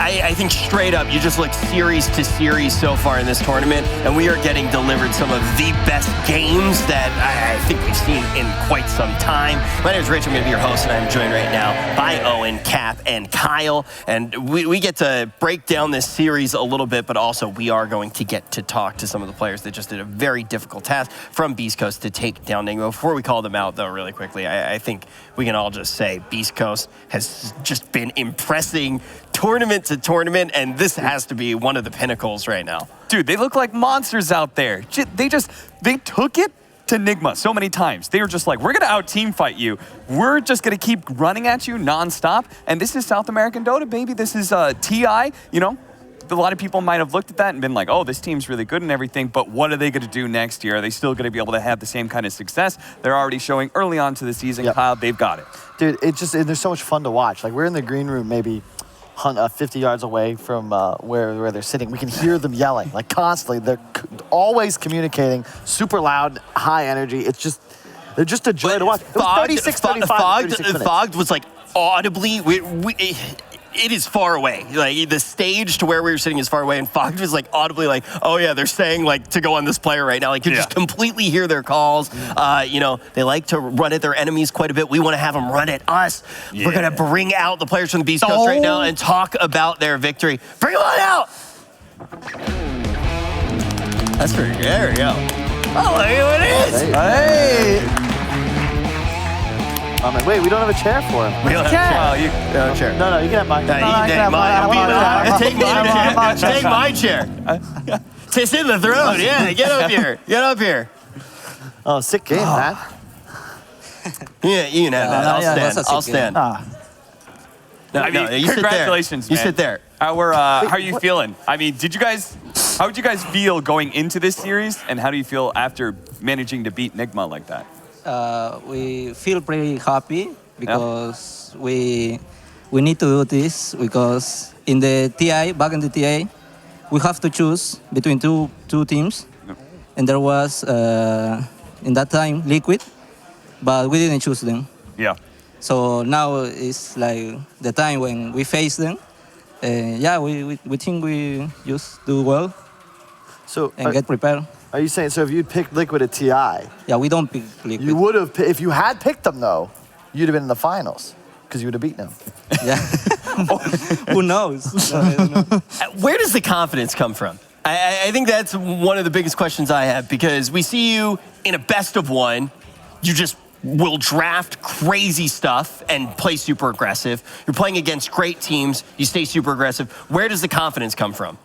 I think straight up, you just look series to series so far in this tournament, and we are getting delivered some of the best games that I think we've seen in quite some time. My name is Rich. I'm going to be your host, and I'm joined right now by Owen, Cap, and Kyle. And we get to break down this series a little bit, but also we are going to get to talk to some of the players that just did a very difficult task from Beast Coast to take down Nigma. Before we call them out, though, really quickly, I think we can all just say Beast Coast has just been impressing tournament to tournament, and this has to be one of the pinnacles right now. Dude, they look like monsters out there. They took it to Nigma so many times. They were just like, we're gonna out-team fight you. We're just gonna keep running at you nonstop. And this is South American Dota, baby. This is TI, you know? A lot of people might have looked at that and been like, oh, this team's really good and everything, but what are they going to do next year? Are they still going to be able to have the same kind of success? They're already showing early on to the season, Kyle, they've got it. Dude, there's so much fun to watch. Like, we're in the green room maybe 50 yards away from where they're sitting. We can hear them yelling, like, constantly. They're always communicating, super loud, high energy. It's just, they're just a joy to watch. It was 36, 35, 36 minutes. Fogged was, like, audibly, it is far away. Like, the stage to where we were sitting is far away, and Fogged was like audibly like, oh yeah, they're saying like to go on this player right now. Like, you just completely hear their calls. You know, they like to run at their enemies quite a bit. We want to have them run at us. We're gonna bring out the players from the Beast Coast right now and talk about their victory. Bring them on out! That's pretty good. There we go. Oh, look at what it is! Hey! Wait, we don't have a chair for him. We don't have a chair. You have a chair. No, you can have mine. Take my chair. It's in the throne. Yeah, get up here. Get up here. Oh, sick game, man. Yeah, you can have that. I'll stand. No, you congratulations, sit there. man. You sit there. How are you feeling? I mean, how did you guys feel going into this series, and how do you feel after managing to beat Nigma like that? We feel pretty happy because we need to do this because in the TI, back in the TI, we have to choose between two teams. And there was, in that time, Liquid, but we didn't choose them. Yeah. So now it's like the time when we face them. We think we just do well and get prepared. Are you saying, so if you'd picked Liquid at TI? Yeah, we don't pick Liquid. You would have, if you had picked them though, you'd have been in the finals because you would have beaten them. Yeah. Who knows? Where does the confidence come from? I think that's one of the biggest questions I have, because we see you in a best of one. You just will draft crazy stuff and play super aggressive. You're playing against great teams. You stay super aggressive. Where does the confidence come from?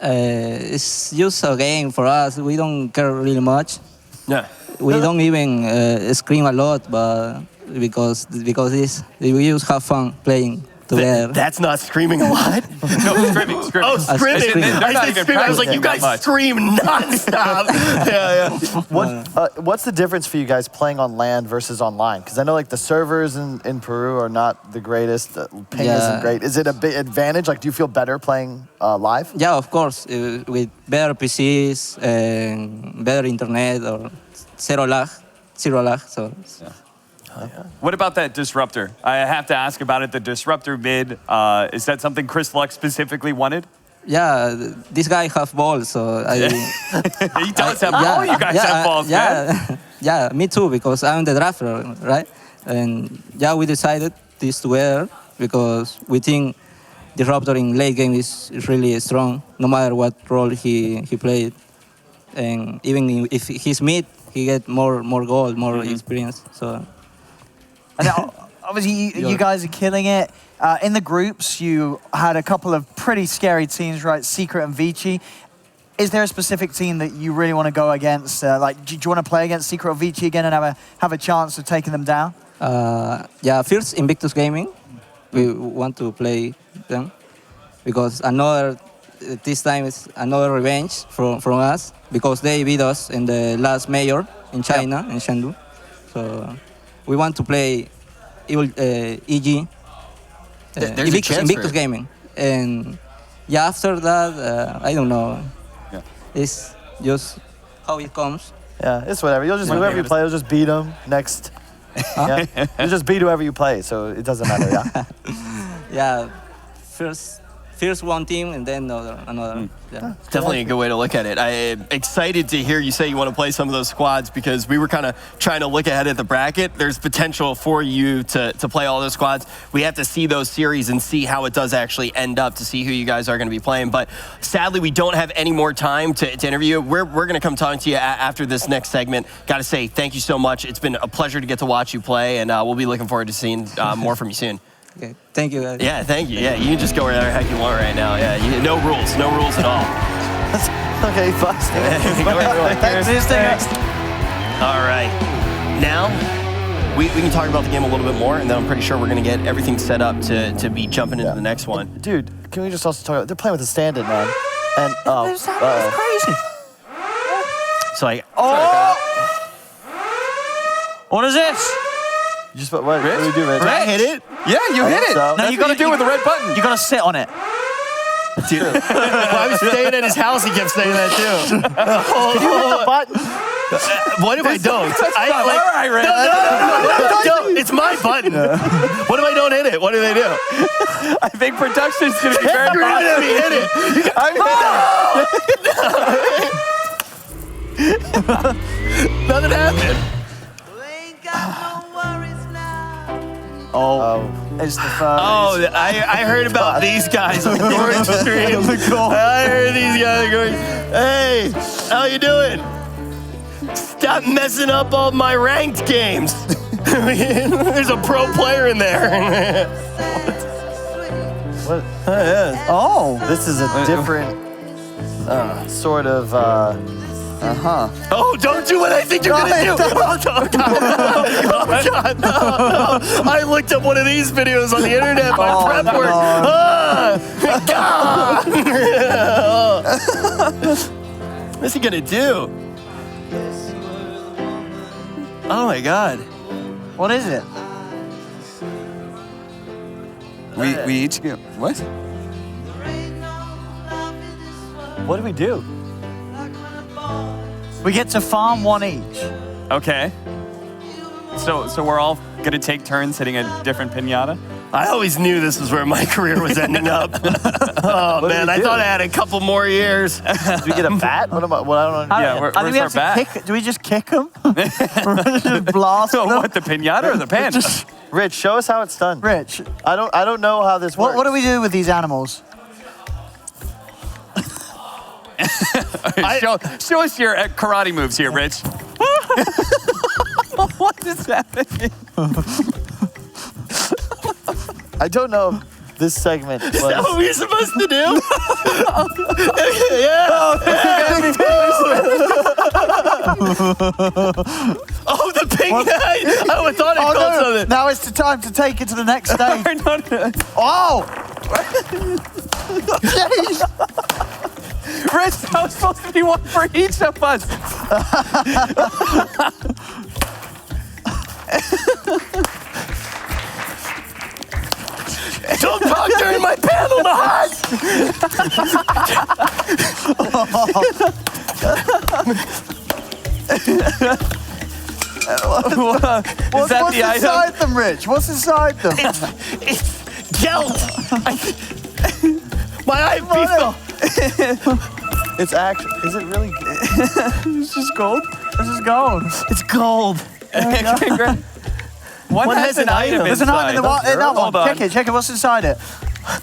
It's just a game for us. We don't care really much. Yeah. We don't even scream a lot, but because we just have fun playing together. That's not screaming a lot. No, screaming. Oh, screaming. I was like, you guys scream nonstop. What's the difference for you guys playing on LAN versus online? Because I know like the servers in Peru are not the greatest. Ping isn't great. Is it a big advantage? Like, do you feel better playing live? Yeah, of course. With better PCs and better internet or zero lag. So. Yeah. What about that disruptor? I have to ask about it. The disruptor mid, is that something Chris Luck specifically wanted? Yeah, this guy have balls, so He does have balls. You guys have balls, man. Yeah, me too, because I'm the drafter, right? And yeah, we decided this together because we think disruptor in late game is really strong, no matter what role he played. And even if he's mid, he get more gold, more experience. So. And obviously, you guys are killing it. In the groups, you had a couple of pretty scary teams, right? Secret and Vici. Is there a specific team that you really want to go against? Like, do you want to play against Secret or Vici again and have a chance of taking them down? Yeah, first Invictus Gaming. We want to play them because this time is another revenge from us because they beat us in the last major in China, in Chengdu. So we want to play EG, Invictus Gaming. And yeah, after that, I don't know. Yeah. It's just how it comes. Yeah, it's whatever. You'll just, whoever you play, you'll just beat them next. Yeah. You'll just beat whoever you play, so it doesn't matter, yeah? Yeah, first first one team and then another. Yeah. Definitely a good way to look at it. I'm excited to hear you say you want to play some of those squads because we were kind of trying to look ahead at the bracket. There's potential for you to play all those squads. We have to see those series and see how it does actually end up to see who you guys are going to be playing. But sadly, we don't have any more time to interview. We're going to come talk to you after this next segment. Got to say thank you so much. It's been a pleasure to get to watch you play, and we'll be looking forward to seeing more from you soon. Okay. Thank you, guys. Yeah, thank you. Yeah, you can just go wherever the heck you want right now. Yeah, no rules at all. Okay, fine. Go wherever you want. Thanks. All right. Now, we can talk about the game a little bit more, and then I'm pretty sure we're going to get everything set up to be jumping into the next one. Dude, can we just also talk about, they're playing with a stand-in, man. And, That's crazy. So I... What is this? what do you do, Rich? Did I hit it? Yeah, you hit it. so. No, you gotta do it with the red button. You gotta sit on it. Dude. I was staying at his house, he kept saying that too. Can you hit the button? What if I don't? All right, Rich. No, it's my button. What if I don't hit it? What do they do? I think production's gonna be very You're gonna let me hit it. Nothing happened. It's the first. Oh, I heard about these guys on the orange stream. I heard these guys going, hey, how you doing? Stop messing up all my ranked games. There's a pro player in there. What? Oh. This is a different sort of, Oh, don't do what I think you're gonna do. Oh, God. Oh, God. No. I looked up one of these videos on the internet, my prep work. God. What's he gonna do? Oh my God. What is it? We each get what? what do we do? We get to farm one each. Okay. So we're all gonna take turns hitting a different pinata. I always knew this was where my career was ending up. Oh man, I thought I had a couple more years. Do we get a bat? What about, I don't know. Yeah, I think we have to kick. Do we just kick them? Just blast So them? what, the pinata or the panda? Rich, show us how it's done. Rich, I don't know how this works. what do we do with these animals? Show us your karate moves here, Rich. What is happening? I don't know if this segment was... Is that what we're supposed to do? Oh, the pink guy! I thought it called something. Now it's the time to take it to the next stage. No. Oh! Rich, that was supposed to be one for each of us. Don't talk during my panel, Mahat! Is that What's the item? inside them, Rich? What's inside them? It's gelt. My eyepiece. It's actually... Is it really... It's just gold. This is gold. It's gold. One has an item There's an item in inside. that one. Hold on. Check it. What's inside it?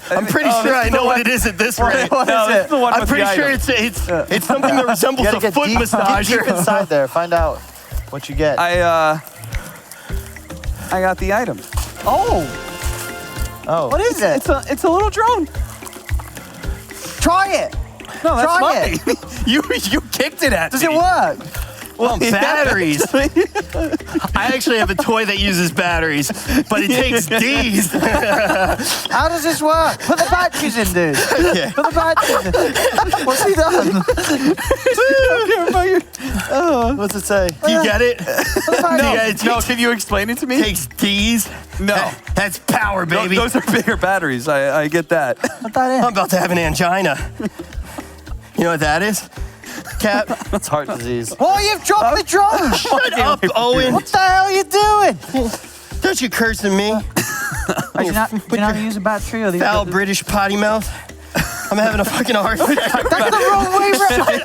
I'm pretty sure I know what it is at this rate. What No, is this it? is the one I'm with the pretty sure item. it's something that resembles You gotta a get foot deep, get massager. deep inside there. Find out what you get. I got the item. Oh, Oh. what is it? It's a little drone. Try it. No, that's Try mine. it. You kicked it at Does me. it work? Well, batteries. I actually have a toy that uses batteries, but it takes D's. How does this work? Put the batteries in, dude. Yeah. Put the batteries in. What's he done? What's it say? You get it? No, can you explain it to me? Takes D's. No. That's power, baby. Those are bigger batteries. I get that. Put that in. I'm about to have an angina. You know what that is? Cap. It's heart disease. Oh, you've dropped the drone. Shut up, Owen. What the hell are you doing? Don't you curse at me. Do you know how to use a battery or the Foul British potty mouth. I'm having a fucking heart attack. That's the wrong way round.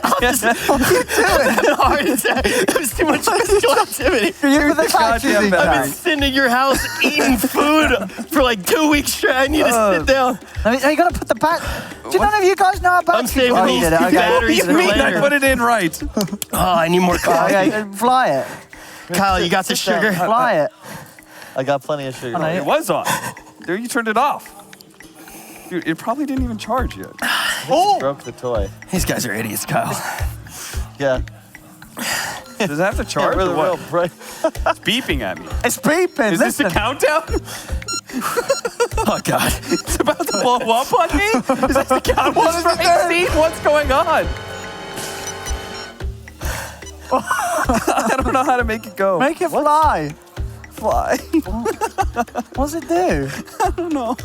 Heart attack. There's too much physical activity. You're the goddamn best. I've been sitting in your house eating food for like 2 weeks straight. I need to sit down. I mean, you gotta put the bat. Do none of you guys know about? I'm saving these batteries You for mean I later. put it in right? Oh, I need more coffee. Okay, fly it. Kyle, you got the sugar? Fly it. I got plenty of sugar. I know. It was on. There, you turned it off. Dude, it probably didn't even charge yet. Broke the toy. These guys are idiots, Kyle. Yeah. Does it have to charge Really or what? real bright. It's beeping at me. It's beeping. Is this a Listen. countdown? Oh, God. It's about to blow up on me? Is this the countdown strike scene? What's going on? I don't know how to make it go. Make it fly. fly. What's it do? I don't know.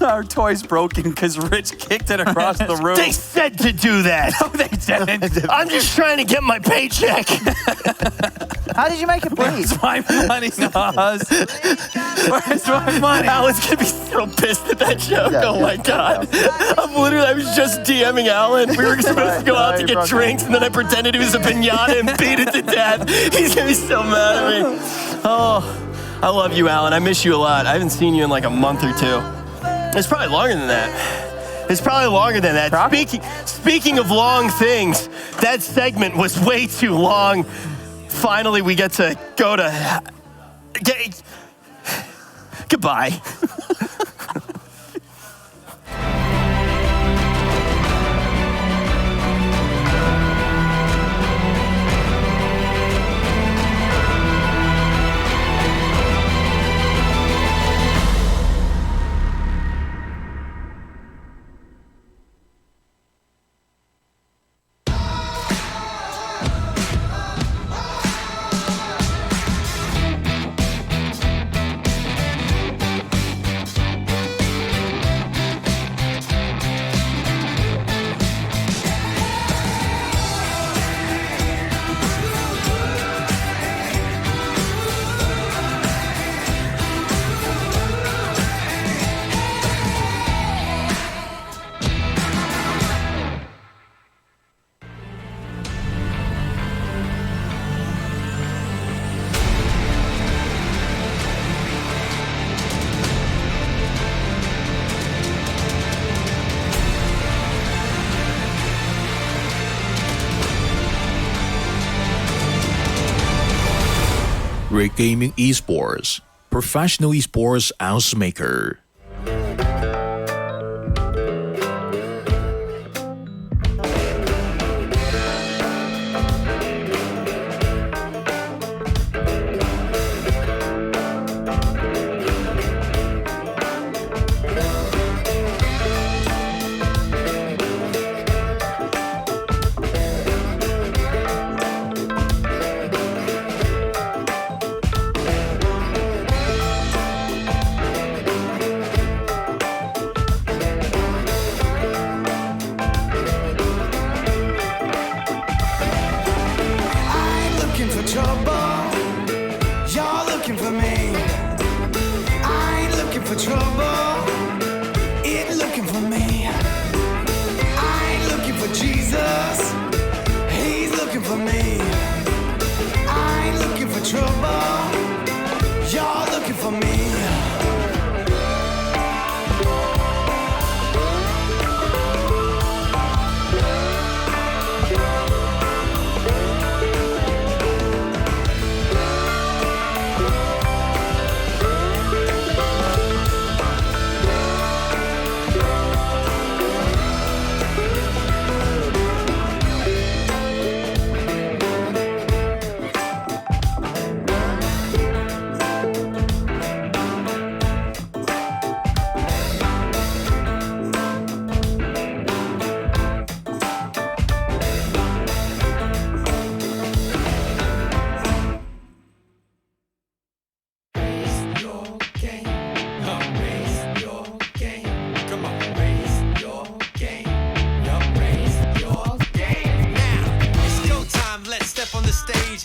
Our toy's broken because Rich kicked it across the room. They said to do that. No, they didn't. I'm just trying to get my paycheck. How did you make it beep? Where's my money, Nas? Where's my money? Alan's gonna be so pissed at that joke. Yeah, Oh my God. I was just DMing Alan. We were supposed to go out to get drinks, and then I pretended it was a pinata and beat it to death. He's gonna be so mad at me. Oh, I love you, Alan. I miss you a lot. I haven't seen you in like a month or two. It's probably longer than that. It's probably longer than that. Speaking of long things, that segment was way too long. Finally, we get to go to... Goodbye. Great Gaming Esports, professional esports housemaker.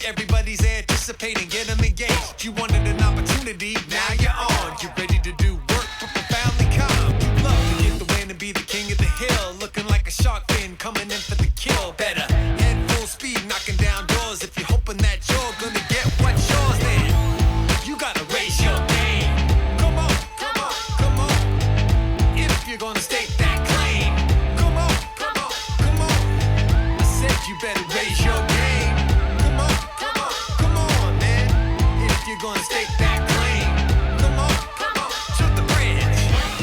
Everybody's anticipating, get them engaged. You wanted an opportunity, now you're on. You're ready to do work for profoundly calm. You love to get the win and be the king of the coming in for the kill. Better head full speed, knocking down doors. If you're hoping that you're gonna get what's yours, then you gotta raise your game. Come on, come on, come on. If you're gonna stake that claim, come on, come on, come on. I said you better raise your game. Come on, come on, come on, man. If you're gonna stake that claim, come on, shoot the bridge. Come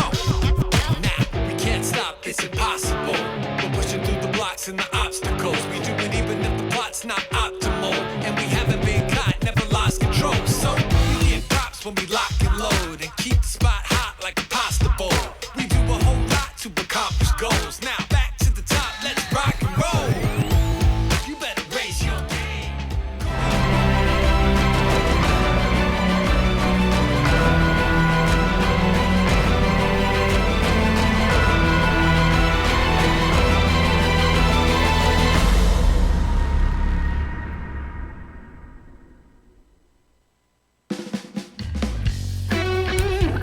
on. Now, we can't stop, it's impossible. We're pushing through the blocks and the obstacles. We do it even if the plot's not optimal. And we haven't been caught, never lost control. So we get props when we lock and load and keep the spot hot like a pasta bowl. We do a whole lot to accomplish goals. Now back to the top, let's rock and roll. You better raise your game.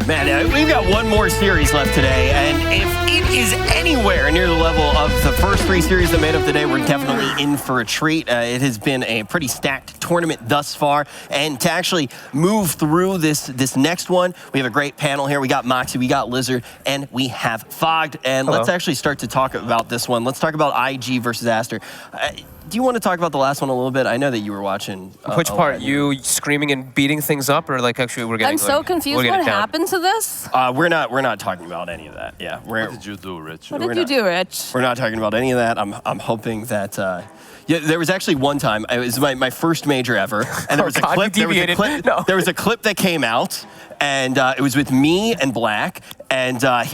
Man, we've got one more series left today, and if it is anywhere near the level of the first 3 series that made up the day, we're definitely in for a treat. It has been a pretty stacked tournament thus far, and to actually move through this next one, we have a great panel here. We got Moxie, we got Lizard, and we have Fogged, and let's actually start to talk about this one. Let's talk about IG versus Aster. Do you want to talk about the last one a little bit? I know that you were watching. Which part? You screaming and beating things up, or like actually we're getting? I'm so confused. What happened to this? We're not talking about any of that. Yeah. What did you do, Rich? What did you do, Rich? We're not talking about any of that. I'm hoping that. Yeah, there was actually one time. It was my first major ever, and there was a clip. There was a clip that came out, and it was with me and Black, and I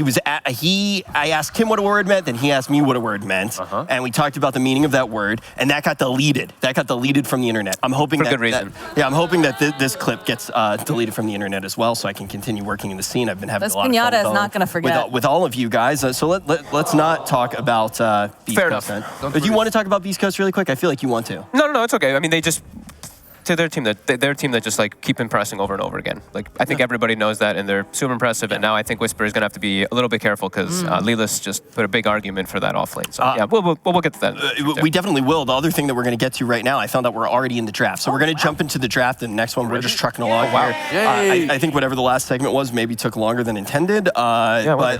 asked him what a word meant, then he asked me what a word meant, and we talked about the meaning of that word, and that got deleted. That got deleted from the internet. I'm hoping for good reason. I'm hoping that this clip gets deleted from the internet as well, so I can continue working in the scene. I've been having this a lot of fun. Pinata is not going to forget. With all of you guys. So let's not talk about Beast Fair Coast. enough. But do you want to talk about Beast Coast really quick? I feel like you want to. No, it's okay. I mean, they just to their team that just like keep impressing over and over again. Like I think everybody knows that, and they're super impressive. And now I think Whisper is gonna have to be a little bit careful because Lelis just put a big argument for that off lane. So yeah, we'll get to that. We definitely will. The other thing that we're gonna get to right now, I found out we're already in the draft. So we're gonna jump into the draft, and the next one we're just trucking along here. I think whatever the last segment was maybe took longer than intended. But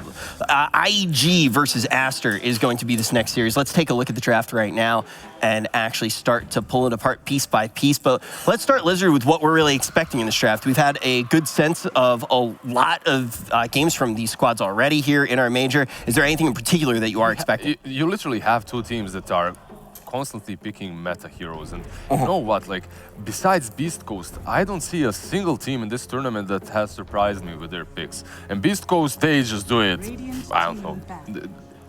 IG versus Aster is going to be this next series. Let's take a look at the draft right now and actually start to pull it apart piece by piece. But let's start, Lizard, with what we're really expecting in this draft. We've had a good sense of a lot of games from these squads already here in our major. Is there anything in particular that you are expecting? You literally have 2 teams that are constantly picking meta heroes, and you know what, like besides Beast Coast, I don't see a single team in this tournament that has surprised me with their picks. And Beast Coast, they just do it, I don't know,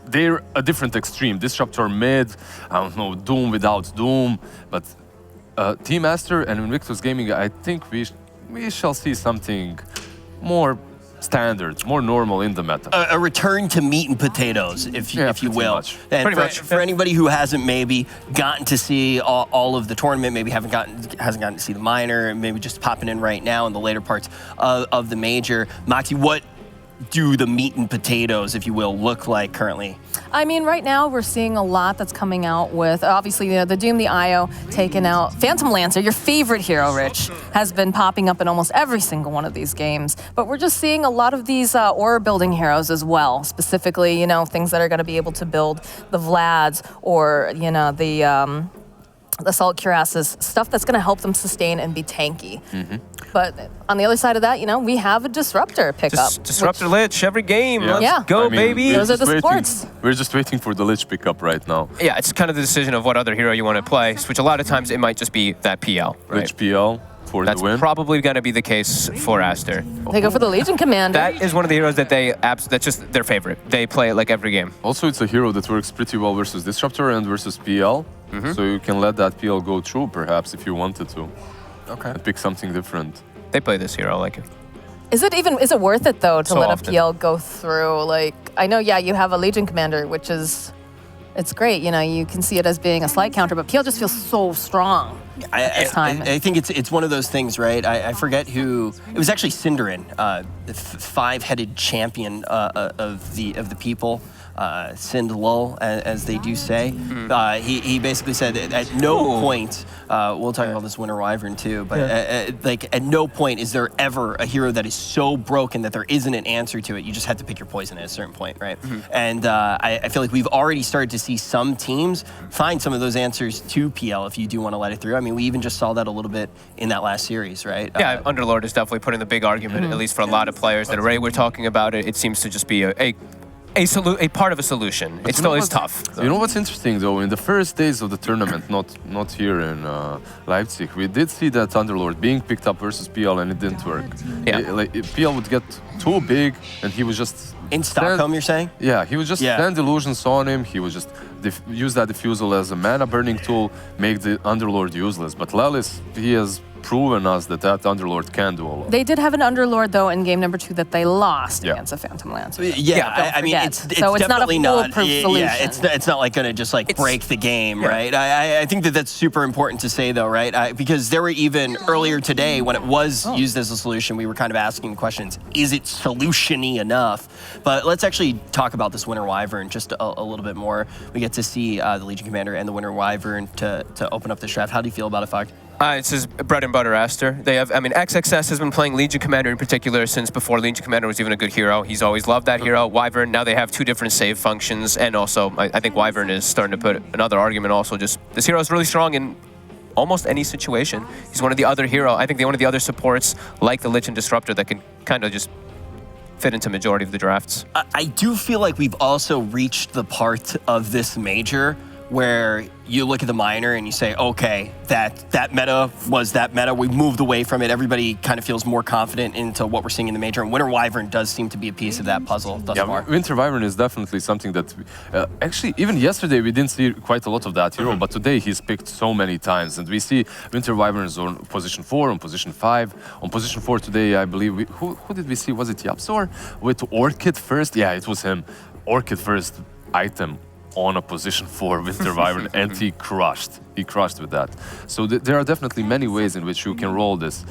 they're a different extreme. Disruptor mid, I don't know, Doom without Doom, but Team Aster and Invictus Gaming, I think we shall see something more standard, more normal in the meta. A return to meat and potatoes, if you will. Much. And for anybody who hasn't maybe gotten to see all of the tournament, maybe hasn't gotten to see the minor, and maybe just popping in right now in the later parts of the major, Moxie, what do the meat and potatoes, if you will, look like currently? I mean, right now we're seeing a lot that's coming out with, obviously, the Doom, the IO, taken out. Phantom Lancer, your favorite hero, Rich, has been popping up in almost every single one of these games. But we're just seeing a lot of these aura building heroes as well, specifically, things that are going to be able to build the Vlads or, the Assault Cuirasses, stuff that's going to help them sustain and be tanky. But on the other side of that, we have a Disruptor pickup. Disruptor Lich every game. Let's go, baby. Those are the supports. We're just waiting for the Lich pickup right now. Yeah, it's kind of the decision of what other hero you want to play, which a lot of times it might just be that PL. Right? Lich PL for the win. That's probably going to be the case for Aster. They go for the Legion Commander. That is one of the heroes that that's just their favorite. They play it like every game. Also, it's a hero that works pretty well versus Disruptor and versus PL. So you can let that PL go through, perhaps, if you wanted to. Okay. And pick something different. They play this hero, I like it. Is it worth it, though, to So let often. a PL go through? Like, I know, you have a Legion Commander, which is it's great. You know, you can see it as being a slight counter, but PL just feels so strong this time. I think it's one of those things, right? I forget who it was. Actually, Cinderin, the five-headed champion of the people. Sind Lul, as they do say. He basically said that at no point, we'll talk about this Winter Wyvern too, but at no point is there ever a hero that is so broken that there isn't an answer to it. You just have to pick your poison at a certain point, right? And I feel like we've already started to see some teams find some of those answers to PL if you do want to let it through. I mean, we even just saw that a little bit in that last series, right? Yeah, Underlord is definitely putting the big argument, at least for a lot of players that already were talking about it. It seems to just be a part of a solution. It still is tough. You know what's interesting though? In the first days of the tournament, not here in Leipzig, we did see that Underlord being picked up versus PL, and it didn't work. Yeah. PL would get too big, and he was just in Stockholm. You're saying? Yeah, he would just send illusions on him. He would just use that diffusal as a mana burning tool, make the Underlord useless. But Lelis, he has proven us that Underlord can do a lot. They did have an Underlord, though, in game number 2 that they lost against a Phantom Lancer. I mean, it's so it's not a definitely foolproof solution. Yeah, it's not like going to just like break the game, right? I think that's super important to say, though, right? Because there were even earlier today when it was used as a solution, we were kind of asking questions, is it solution-y enough? But let's actually talk about this Winter Wyvern just a little bit more. We get to see the Legion Commander and the Winter Wyvern to open up this draft. How do you feel about it, Fog? It's his bread and butter Aster. They have, I mean, XXS has been playing Legion Commander in particular since before Legion Commander was even a good hero. He's always loved that hero. Wyvern, now they have 2 different save functions, and also I think Wyvern is starting to put another argument also. Just this hero is really strong in almost any situation. He's one of the other hero. I think they're one of the other supports like the Lich and Disruptor that can kind of just fit into majority of the drafts. I do feel like we've also reached the part of this major where you look at the minor and you say, okay, that meta was that meta. We moved away from it. Everybody kind of feels more confident into what we're seeing in the major. And Winter Wyvern does seem to be a piece of that puzzle thus far. Winter Wyvern is definitely something that, actually, even yesterday we didn't see quite a lot of that hero, but today he's picked so many times. And we see Winter Wyverns on position 4, on position 5. On position 4 today, I believe, who did we see? Was it Yapsor? With Orchid first? Yeah, it was him. Orchid first item on a position 4 Winter Wyvern, and he crushed with that. So there are definitely many ways in which you can roll this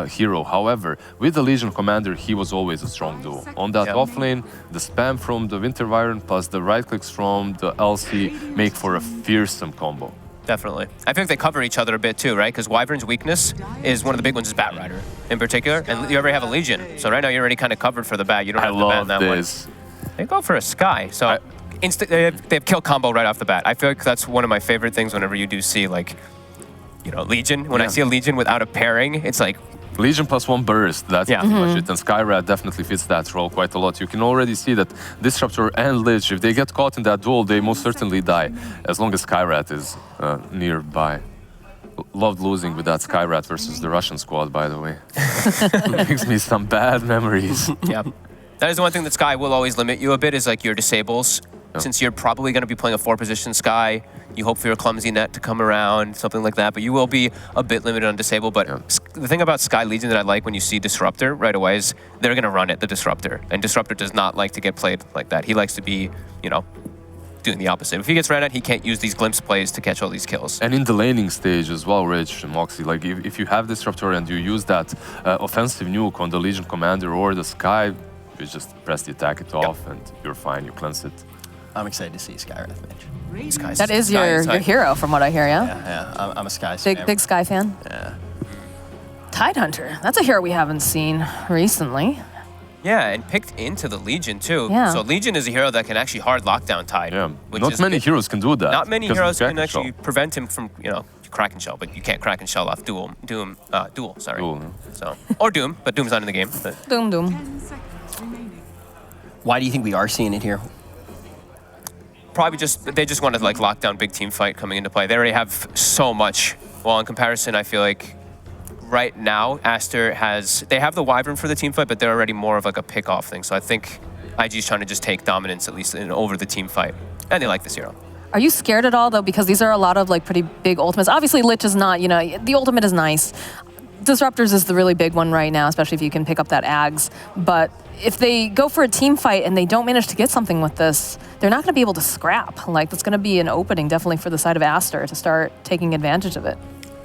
hero. However, with the Legion Commander, he was always a strong duo. On that offlane, the spam from the Winter Wyvern plus the right clicks from the LC make for a fearsome combo. Definitely. I think they cover each other a bit too, right? Because Wyvern's weakness is one of the big ones is Bat Rider in particular, and you already have a Legion. So right now you're already kind of covered for the Bat. You don't have the Bat in that one. They go for a Sky. So they have kill combo right off the bat. I feel like that's one of my favorite things whenever you do see, like, you know, Legion. When I see a Legion without a pairing, it's like... Legion plus 1 burst, that's pretty much it. And Skyrat definitely fits that role quite a lot. You can already see that Disruptor and Lich, if they get caught in that duel, they most certainly die, as long as Skyrat is nearby. Loved losing with that Skyrat versus the Russian squad, by the way. Makes me some bad memories. Yeah. That is the one thing that Sky will always limit you a bit, is like your disables. Since you're probably going to be playing a 4-position Sky, you hope for your clumsy net to come around, something like that, but you will be a bit limited on disable. But the thing about Sky Legion that I like when you see Disruptor right away is they're going to run it, the Disruptor. And Disruptor does not like to get played like that. He likes to be, you know, doing the opposite. If he gets ran at, he can't use these glimpse plays to catch all these kills. And in the laning stage as well, Rich and Moxie, like if you have Disruptor and you use that offensive nuke on the Legion Commander or the Sky, you just press the attack it off and you're fine, you cleanse it. I'm excited to see Skyrath match. That is your hero, from what I hear, yeah? Yeah. I'm a Sky fan. Big Sky fan? Yeah. Tidehunter. That's a hero we haven't seen recently. Yeah, and picked into the Legion too. Yeah. So Legion is a hero that can actually hard lockdown Tide. Yeah. Not many heroes can do that. Not many heroes can actually prevent him from, you know, Kraken Shell, but you can't Kraken Shell off Duel. Sorry. So, or Doom, but Doom's not in the game. But. Doom. Why do you think we are seeing it here? Probably they just want to like lock down big team fight coming into play. They already have so much. Well, in comparison, I feel like right now Aster they have the Wyvern for the team fight, but they're already more of like a pick-off thing. So I think IG's trying to just take dominance at least over the team fight, and they like this hero. Are you scared at all though? Because these are a lot of like pretty big ultimates. Obviously, Lich is not. You know, the ultimate is nice. Disruptors is the really big one right now, especially if you can pick up that Ags. But if they go for a team fight and they don't manage to get something with this, they're not going to be able to scrap. Like, that's going to be an opening, definitely, for the side of Aster to start taking advantage of it.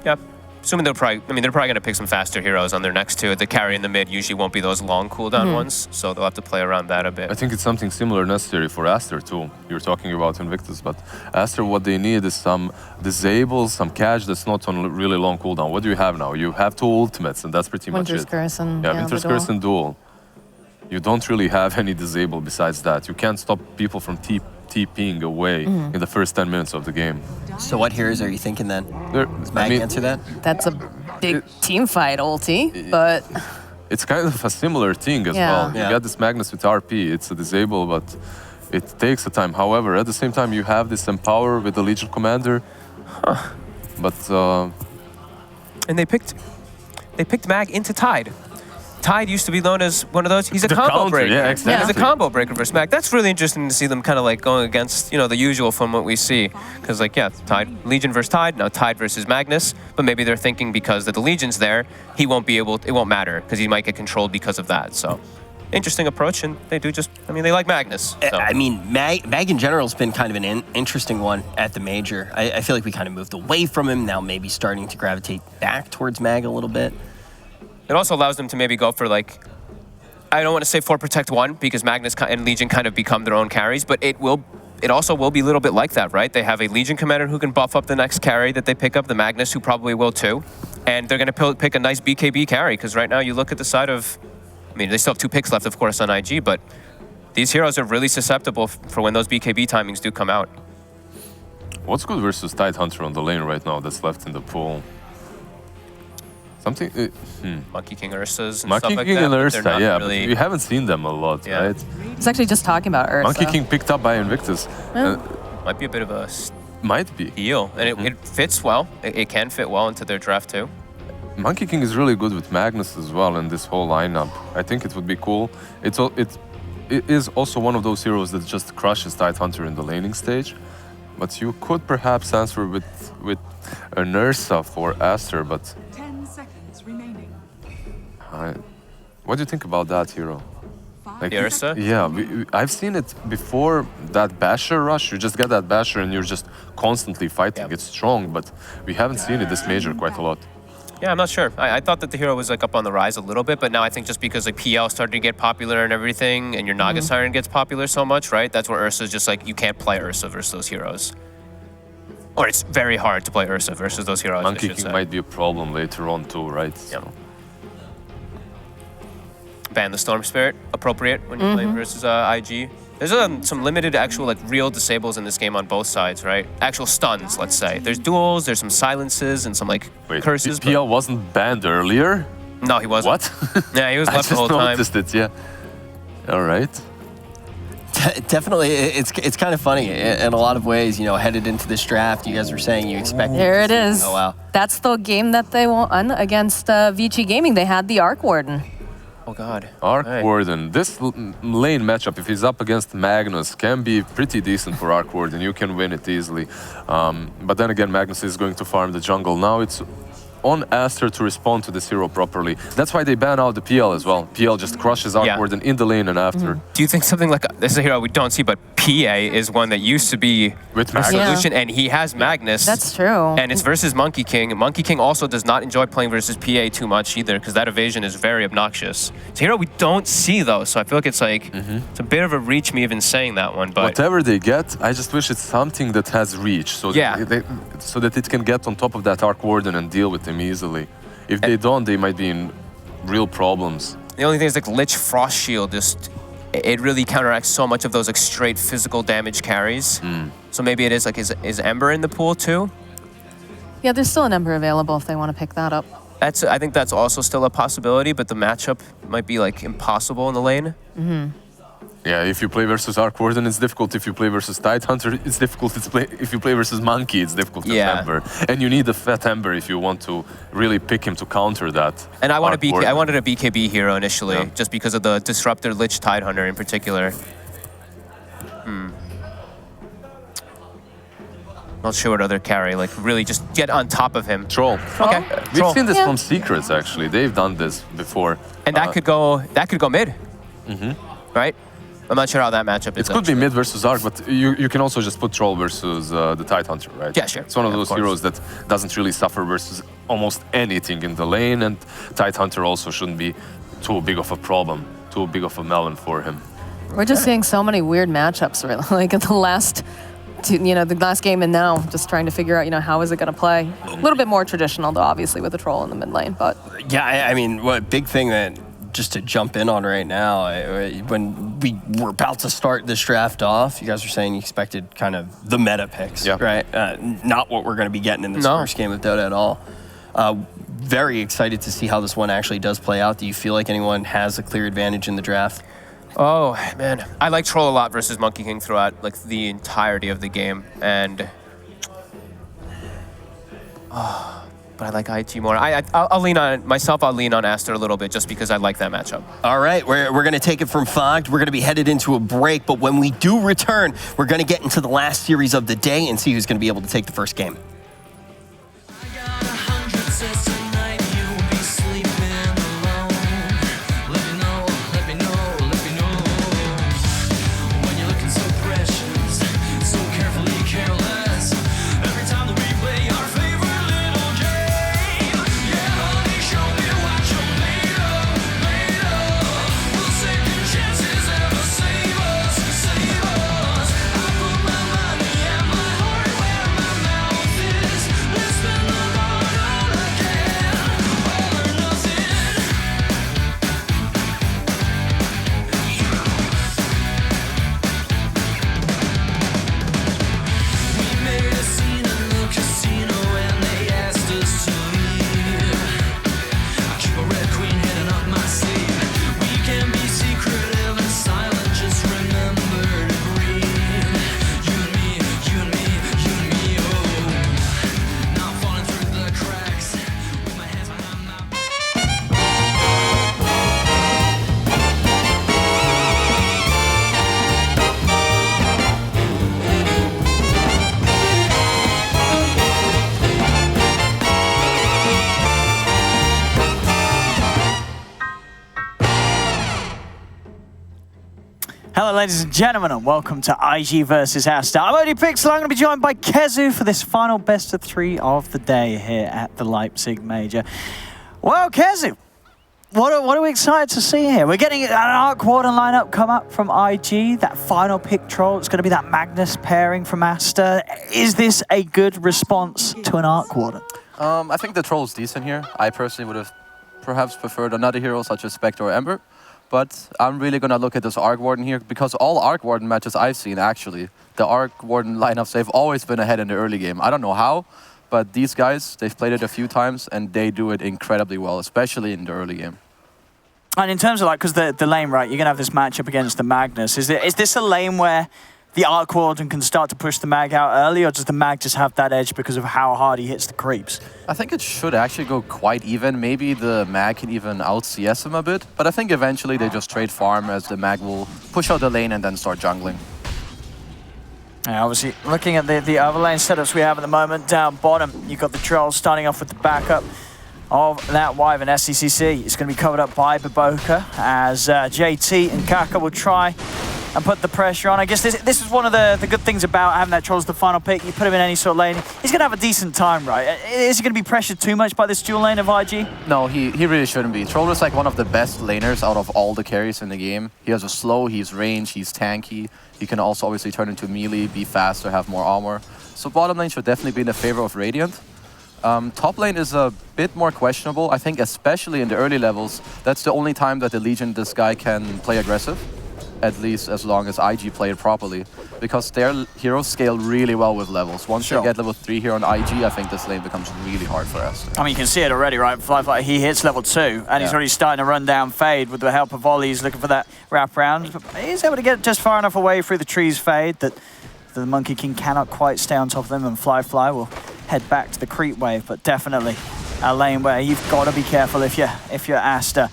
Yep. Assuming they're probably going to pick some faster heroes on their next two. The carry in the mid usually won't be those long cooldown ones, so they'll have to play around that a bit. I think it's something similar necessary for Aster too. You're talking about Invictus, but Aster, what they need is some disable, some catch that's not on really long cooldown. What do you have now? You have 2 ultimates, and that's pretty much Winter's it. Curse and Winter's the Curse and Duel. You don't really have any disable besides that. You can't stop people from TPing away in the first 10 minutes of the game. So what heroes are you thinking then? Does Mag answer that? That's a big team fight, ulti, but... It's kind of a similar thing as Yeah. well. You got this Magnus with RP, it's a disable, but it takes a time. However, at the same time, you have this Empower with the Legion Commander. But... And they picked Mag into Tide. Tide used to be known as one of those. He's a combo counter, breaker. yeah, exactly. He's a combo breaker versus Mag. That's really interesting to see them kind of like going against, you know, the usual from what we see. Because like, yeah, Tide, Legion versus Tide, now Tide versus Magnus. But maybe they're thinking because that the Legion's there, he won't be able, it won't matter because he might get controlled because of that. So interesting approach, and they do just, I mean, they like Magnus. So. I mean, Mag in general has been kind of an interesting one at the Major. I feel like we kind of moved away from him, now maybe starting to gravitate back towards Mag a little bit. It also allows them to maybe go for like, I don't want to say 4 Protect 1 because Magnus and Legion kind of become their own carries, but it also will be a little bit like that, right? They have a Legion commander who can buff up the next carry that they pick up, the Magnus who probably will too, and they're going to pick a nice BKB carry because right now you look at the side of, I mean, they still have 2 picks left, of course, on IG, but these heroes are really susceptible for when those BKB timings do come out. what's good versus Tidehunter on the lane right now that's left in the pool? Something... Monkey King Ursas and Monkey stuff like King that. and Ursa, yeah, really... but we haven't seen them a lot, Yeah. right? I was actually just talking about Ursa. Monkey King picked up by Invictus. Might be a bit of a Might be. steal, and it fits well. It can fit well into their draft too. Monkey King is really good with Magnus as well in this whole lineup. I think it would be cool. It is also one of those heroes that just crushes Tidehunter in the laning stage. But you could perhaps answer with an Ursa for Aster, but... 10 seconds remaining. What do you think about that hero? Like, The Ursa? Yeah, I've seen it before, that Basher rush. You just get that Basher and you're just constantly fighting. Yep. It's strong, but we haven't seen it this Major quite a lot. Yeah, I'm not sure. I thought that the hero was like up on the rise a little bit, but now I think just because like PL started to get popular and everything, and your Naga Siren gets popular so much, right? That's where Ursa's just like, you can't play Ursa versus those heroes. Or it's very hard to play Ursa versus those heroes, Monkey King might be a problem later on too, right? Yep. So. Ban the Storm Spirit, appropriate when you play versus IG. There's some limited actual like real disables in this game on both sides, right? Actual stuns, let's say. There's duels, there's some silences, and some like curses. PL wasn't banned earlier? No, he wasn't. What? Yeah, he was left the whole I time. just noticed it, yeah. All right. Definitely, it's kind of funny in a lot of ways. You know, headed into this draft, you guys were saying you expect. There it is. Oh wow. That's the game that they won against Vici Gaming. They had the Arc Warden. Oh god. Arc Right. Warden. This lane matchup, if he's up against Magnus, can be pretty decent for Arc Warden. You can win it easily. But then again, Magnus is going to farm the jungle. Now it's on Aster to respond to this hero properly. That's why they ban out the PL as well. PL just crushes Arc Warden in the lane and after. Do you think something like this is a hero we don't see, but PA is one that used to be with a solution, and he has Magnus. That's true. And it's versus Monkey King. Monkey King also does not enjoy playing versus PA too much either, because that evasion is very obnoxious. It's a hero we don't see though, so I feel like it's like it's a bit of a reach me even saying that one. But whatever they get, I just wish it's something that has reach, so so that it can get on top of that Arc Warden and deal with him easily. If they don't, they might be in real problems. The only thing is like Lich Frost Shield just it really counteracts so much of those like straight physical damage carries. So maybe it is like is Ember in the pool too? Yeah, there's still an Ember available if they want to pick that up. I think that's also still a possibility, but the matchup might be like impossible in the lane. Yeah, if you play versus Arc Warden, it's difficult. If you play versus Tidehunter, it's difficult. If you play versus Monkey, it's difficult to Ember. And you need a fat Ember if you want to really pick him to counter that. And I wanted a BKB hero initially, just because of the Disruptor Lich Tidehunter in particular. Not sure what other carry. Like really just get on top of him. Troll. Okay. We've seen this Yeah. from Secrets, actually. They've done this before. And that could go mid. Right? I'm not sure how that matchup is. It could be mid versus Arc, but you can also just put Troll versus the Tidehunter, right? Yeah, sure. It's one of Yeah, those of course. heroes that doesn't really suffer versus almost anything in the lane, and Tidehunter also shouldn't be too big of a problem, too big of a melon for him. We're just seeing so many weird matchups, really. Like in the last, the last game and now, just trying to figure out, how is it going to play? A little bit more traditional, though, obviously, with the Troll in the mid lane. But Yeah, I mean, what big thing that just to jump in on right now, when we were about to start this draft off, you guys were saying you expected kind of the meta picks, right? Not what we're going to be getting in this first game of Dota at all. Very excited to see how this one actually does play out. Do you feel like anyone has a clear advantage in the draft? Oh man, I like Troll a lot versus Monkey King throughout like the entirety of the game, and but I like IG more. I'll lean on myself. I'll lean on Aster a little bit just because I like that matchup. All right, we're going to take it from Fogged. We're going to be headed into a break, but when we do return, we're going to get into the last series of the day and see who's going to be able to take the first game. Hello, ladies and gentlemen, and welcome to IG versus Aster. I'm Odie Pixel. I'm going to be joined by Kezu for this final best of 3 of the day here at the Leipzig Major. Well, Kezu, what are we excited to see here? We're getting an Arc Warden lineup come up from IG. That final pick Troll, it's going to be that Magnus pairing from Aster. Is this a good response to an Arc Warden? I think the Troll is decent here. I personally would have perhaps preferred another hero such as Spectre or Ember. But I'm really going to look at this Arc Warden here because all Arc Warden matches I've seen, actually, the Arc Warden lineups, they've always been ahead in the early game. I don't know how, but these guys, they've played it a few times and they do it incredibly well, especially in the early game. And in terms of because the lane, right, you're going to have this matchup against the Magnus. Is this a lane where the Arc Warden can start to push the Mag out early, or does the Mag just have that edge because of how hard he hits the creeps? I think it should actually go quite even. Maybe the Mag can even out-CS him a bit, but I think eventually they just trade farm as the Mag will push out the lane and then start jungling. Yeah, obviously, looking at the other lane setups we have at the moment, down bottom, you've got the Troll starting off with the backup of that Wyvern SCCC. It's going to be covered up by Baboka as JT and Kaka will try and put the pressure on. I guess this is one of the good things about having that Troll as the final pick. You put him in any sort of lane, he's going to have a decent time, right? Is he going to be pressured too much by this dual lane of IG? No, he really shouldn't be. Troll is like one of the best laners out of all the carries in the game. He has a slow, he's range, he's tanky. He can also obviously turn into melee, be faster, have more armor. So bottom lane should definitely be in the favor of Radiant. Top lane is a bit more questionable. I think especially in the early levels, that's the only time that the Legion, this guy, can play aggressive. At least as long as IG play it properly. Because their heroes scale really well with levels. Once they get level 3 here on IG, I think this lane becomes really hard for us. I mean, you can see it already, right? Fly, he hits level 2, and he's already starting to run down Fade with the help of Ollie. He's looking for that wraparound. But he's able to get just far enough away through the trees Fade that the Monkey King cannot quite stay on top of them, and Fly will head back to the creep wave. But definitely a lane where you've got to be careful if you're Aster.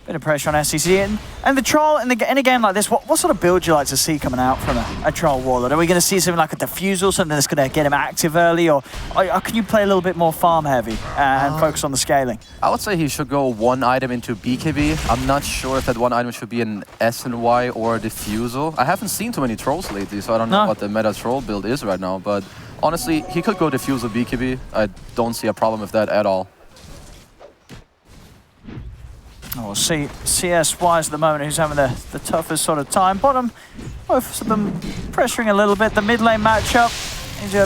Bit of pressure on SCC. And the Troll, in a game like this, what sort of build do you like to see coming out from a Troll Warlord? Are we going to see something like a Diffusal, something that's going to get him active early? Or can you play a little bit more farm heavy and focus on the scaling? I would say he should go one item into BKB. I'm not sure if that one item should be an SNY or a Diffusal. I haven't seen too many Trolls lately, so I don't know what the meta Troll build is right now. But honestly, he could go Diffusal BKB. I don't see a problem with that at all. We'll see CS-wise at the moment who's having the toughest sort of time. Bottom, both of them pressuring a little bit. The mid lane matchup,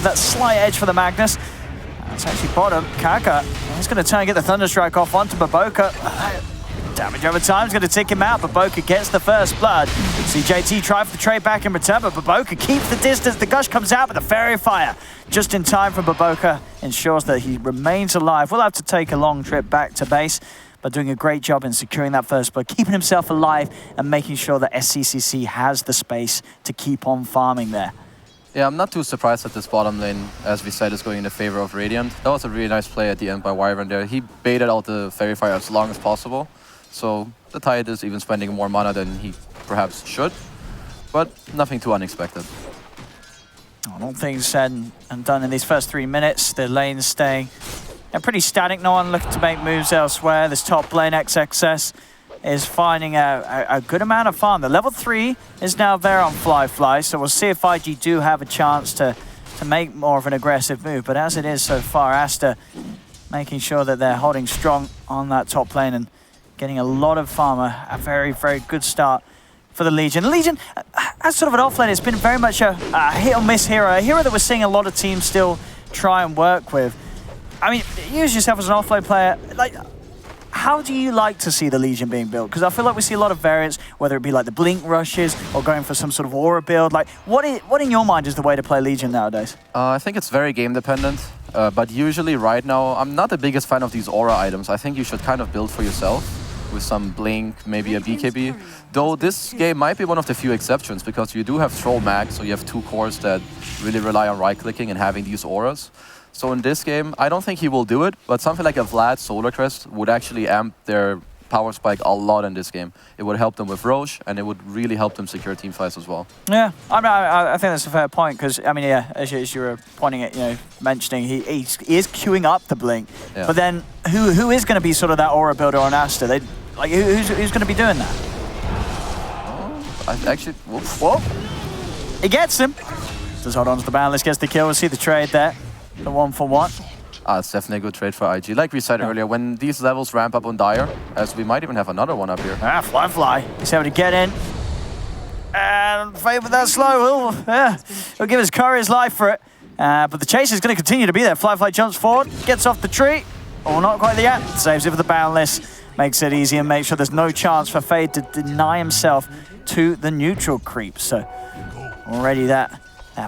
that slight edge for the Magnus. It's actually bottom, Kaka. He's going to try and get the Thunderstrike off onto Baboka. Damage over time is going to tick him out. Baboka gets the first blood. CJT try for the trade back in return, but Baboka keeps the distance. The Gush comes out, but the Fairy Fire just in time from Baboka ensures that he remains alive. We'll have to take a long trip back to base, but doing a great job in securing that first blood, keeping himself alive and making sure that SCCC has the space to keep on farming there. Yeah, I'm not too surprised that this bottom lane, as we said, is going in the favor of Radiant. That was a really nice play at the end by Wyvern there. He baited out the Fairy Fire as long as possible. So the Tide is even spending more mana than he perhaps should, but nothing too unexpected. All things said and done in these first 3 minutes. The lane's staying pretty static. No one looking to make moves elsewhere. This top lane, XXS, is finding a good amount of farm. The level 3 is now there on Fly, so we'll see if IG do have a chance to make more of an aggressive move. But as it is so far, Aster making sure that they're holding strong on that top lane and getting a lot of farm. A very, very good start for the Legion. The Legion, as sort of an offlane, it's been very much a hit or miss hero. A hero that we're seeing a lot of teams still try and work with. I mean, use yourself as an offlane player. Like, how do you like to see the Legion being built? Because I feel like we see a lot of variants, whether it be like the Blink rushes or going for some sort of aura build. Like, what in your mind is the way to play Legion nowadays? I think it's very game dependent, but usually right now, I'm not the biggest fan of these aura items. I think you should kind of build for yourself with some Blink, maybe a BKB. Though this game might be one of the few exceptions because you do have Troll Mag, so you have 2 cores that really rely on right-clicking and having these auras. So in this game, I don't think he will do it, but something like a Vlad Solar Crest would actually amp their power spike a lot in this game. It would help them with Roche, and it would really help them secure team fights as well. Yeah, I think that's a fair point, because, I mean, yeah, as you were pointing at, mentioning, he is queuing up the Blink, but then who is going to be sort of that aura builder on Aster? Who's going to be doing that? Actually, whoa. He gets him. Just hold on to the balance, gets the kill. We'll see the trade there. The 1-for-1. It's definitely a good trade for IG. Like we said earlier, when these levels ramp up on Dire, as we might even have another one up here. Fly. He's able to get in. And Fade with that slow. He'll give his Curry his life for it. But the chase is going to continue to be there. Fly jumps forward, gets off the tree. Oh, not quite yet. Saves it for the Boundless. Makes it easy and makes sure there's no chance for Fade to deny himself to the neutral creep. So already that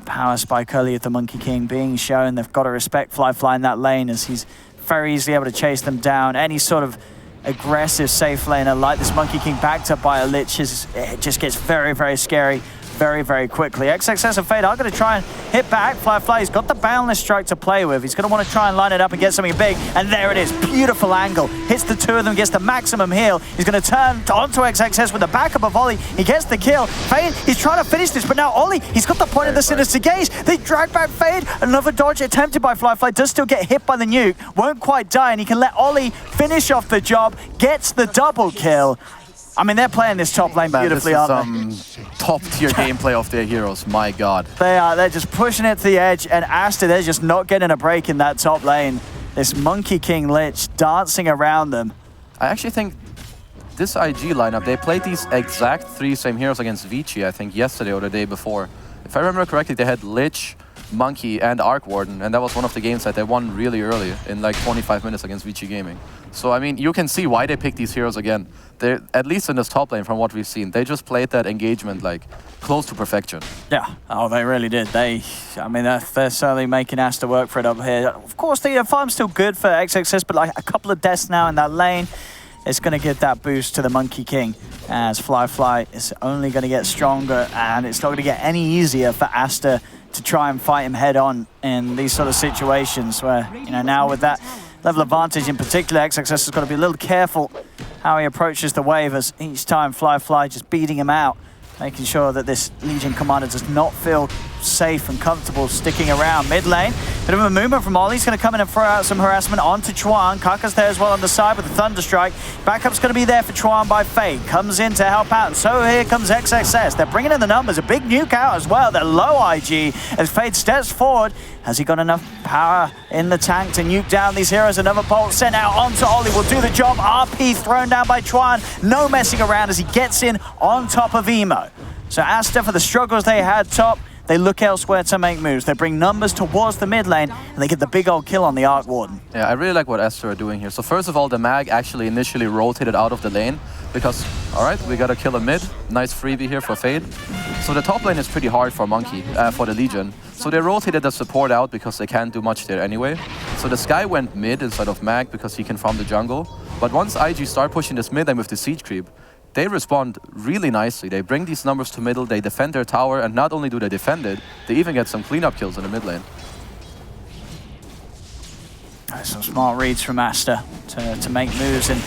power spike early of the Monkey King being shown. They've got to respect Fly in that lane as he's very easily able to chase them down. Any sort of aggressive safe laner like this Monkey King backed up by a Lich, it just gets very, very scary very, very quickly. XXS and Fade are going to try and hit back. Fly, he's got the Boundless Strike to play with. He's going to want to try and line it up and get something big. And there it is. Beautiful angle. Hits the 2 of them, gets the maximum heal. He's going to turn onto XXS with the backup of Ollie. He gets the kill. Fade, he's trying to finish this, but now Ollie, he's got the point of the Sinister Gaze. They drag back Fade. Another dodge attempted by Fly. Does still get hit by the nuke. Won't quite die, and he can let Ollie finish off the job. Gets the double kill. I mean, they're playing this top lane beautifully, aren't they? Top-tier gameplay of their heroes, my god. They are. They're just pushing it to the edge, and Aster, they're just not getting a break in that top lane. This Monkey King Lich dancing around them. I actually think this IG lineup, they played these exact 3 same heroes against Vici, I think, yesterday or the day before. If I remember correctly, they had Lich, Monkey, and Arc Warden, and that was one of the games that they won really early, in like 25 minutes against Vici Gaming. So, I mean, you can see why they picked these heroes again. They're, at least in this top lane, from what we've seen, they just played that engagement, like, close to perfection. Yeah, oh, they really did. I mean, they're certainly making Aster work for it up here. Of course, the farm's still good for XXS, but like a couple of deaths now in that lane, it's going to give that boost to the Monkey King, as Fly is only going to get stronger, and it's not going to get any easier for Aster to try and fight him head on in these sort of situations where, now with that level of advantage in particular, XXS has got to be a little careful how he approaches the wave as each time Fly just beating him out, making sure that this Legion commander does not feel safe and comfortable sticking around. Mid lane, bit of a movement from Ollie. He's going to come in and throw out some harassment onto Chuan. Kaka's there as well on the side with the Thunderstrike. Backup's going to be there for Chuan by Fade. Comes in to help out, and so here comes XXS. They're bringing in the numbers. A big nuke out as well. They're low IG as Fade steps forward. Has he got enough power in the tank to nuke down these heroes? Another bolt sent out onto Ollie will do the job. RP thrown down by Chuan. No messing around as he gets in on top of Emo. So Aster, for the struggles they had top, they look elsewhere to make moves. They bring numbers towards the mid lane, and they get the big old kill on the Arc Warden. Yeah, I really like what Aster are doing here. So first of all, the mag actually initially rotated out of the lane because, all right, we got to kill a mid. Nice freebie here for Fade. So the top lane is pretty hard for Monkey, for the Legion. So they rotated the support out because they can't do much there anyway. So the Sky went mid instead of mag because he can farm the jungle. But once IG start pushing this mid lane with the siege creep, they respond really nicely. They bring these numbers to middle, they defend their tower, and not only do they defend it, they even get some cleanup kills in the mid lane. Some smart reads from Aster to make moves in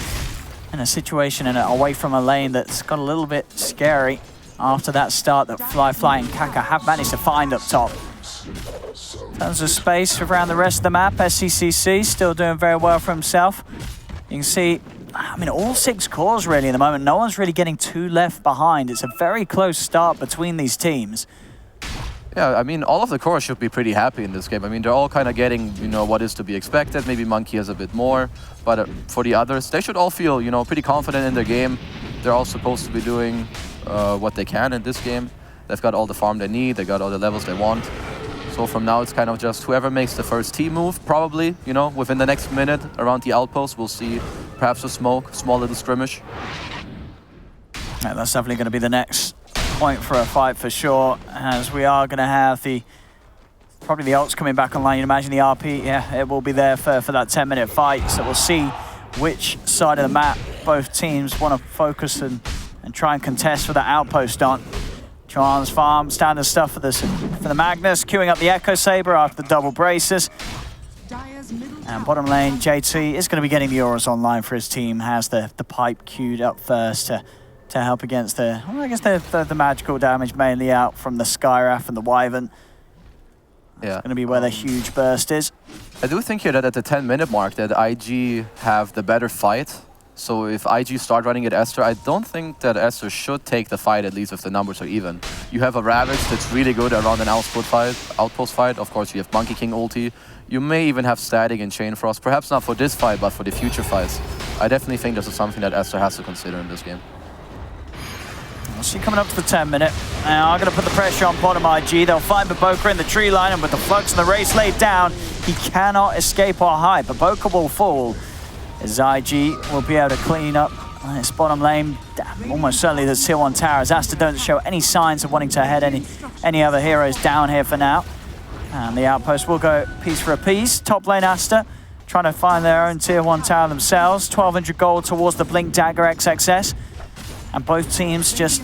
a situation and away from a lane that's got a little bit scary after that start that Fly and Kaka have managed to find up top. In terms of space around the rest of the map, SCCC still doing very well for himself. You can see, I mean, all 6 cores really at the moment. No one's really getting too left behind. It's a very close start between these teams. Yeah, I mean, all of the cores should be pretty happy in this game. I mean, they're all kind of getting, you know, what is to be expected. Maybe Monkey has a bit more, but for the others, they should all feel, you know, pretty confident in their game. They're all supposed to be doing what they can in this game. They've got all the farm they need. They got all the levels they want. So from now, it's kind of just whoever makes the first team move, probably, you know, within the next minute around the outpost, we'll see perhaps a smoke, small little skirmish. Yeah, that's definitely going to be the next point for a fight for sure, as we are going to have probably the ults coming back online. You imagine the RP, yeah, it will be there for that 10-minute fight. So we'll see which side of the map both teams want to focus and try and contest for that outpost on. Chuan's farm, standard stuff for the Magnus, queuing up the Echo Saber after the double braces. And bottom lane, JT is going to be getting the auras online for his team, has the pipe queued up first to help against the magical damage mainly out from the Skywrath and the Wyvern. Yeah. It's going to be where the huge burst is. I do think here that at the 10-minute mark that IG have the better fight. So if IG start running at Aster, I don't think that Aster should take the fight, at least if the numbers are even. You have a Ravage that's really good around an outpost fight. Of course, you have Monkey King ulti. You may even have Static and Chain Frost. Perhaps not for this fight, but for the future fights. I definitely think this is something that Aster has to consider in this game. We'll see coming up to the 10-minute. Now I'm going to put the pressure on bottom IG. They'll find Baboka in the tree line, and with the Flux and the race laid down, he cannot escape or hide. Baboka will fall, as IG will be able to clean up this bottom lane. Almost certainly the tier 1 tower, as Aster don't show any signs of wanting to head any other heroes down here for now. And the outpost will go piece for a piece. Top lane Aster trying to find their own tier 1 tower themselves. 1,200 gold towards the Blink Dagger XXS. And both teams just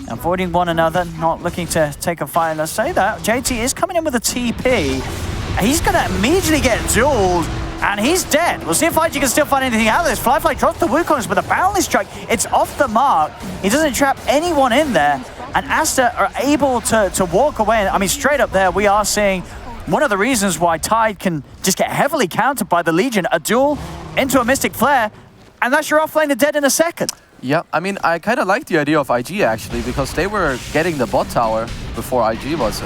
avoiding one another, not looking to take a fight. And let's say that JT is coming in with a TP. He's going to immediately get dueled, and he's dead. We'll see if IG can still find anything out of this. Fly drops the Wukong's with a boundless strike. It's off the mark. He doesn't trap anyone in there, and Aster are able to walk away. I mean, straight up there, we are seeing one of the reasons why Tide can just get heavily countered by the Legion. A duel into a Mystic Flare, and that's your offlaner dead in a second. Yeah, I mean, I kind of like the idea of IG actually, because they were getting the bot tower before IG was,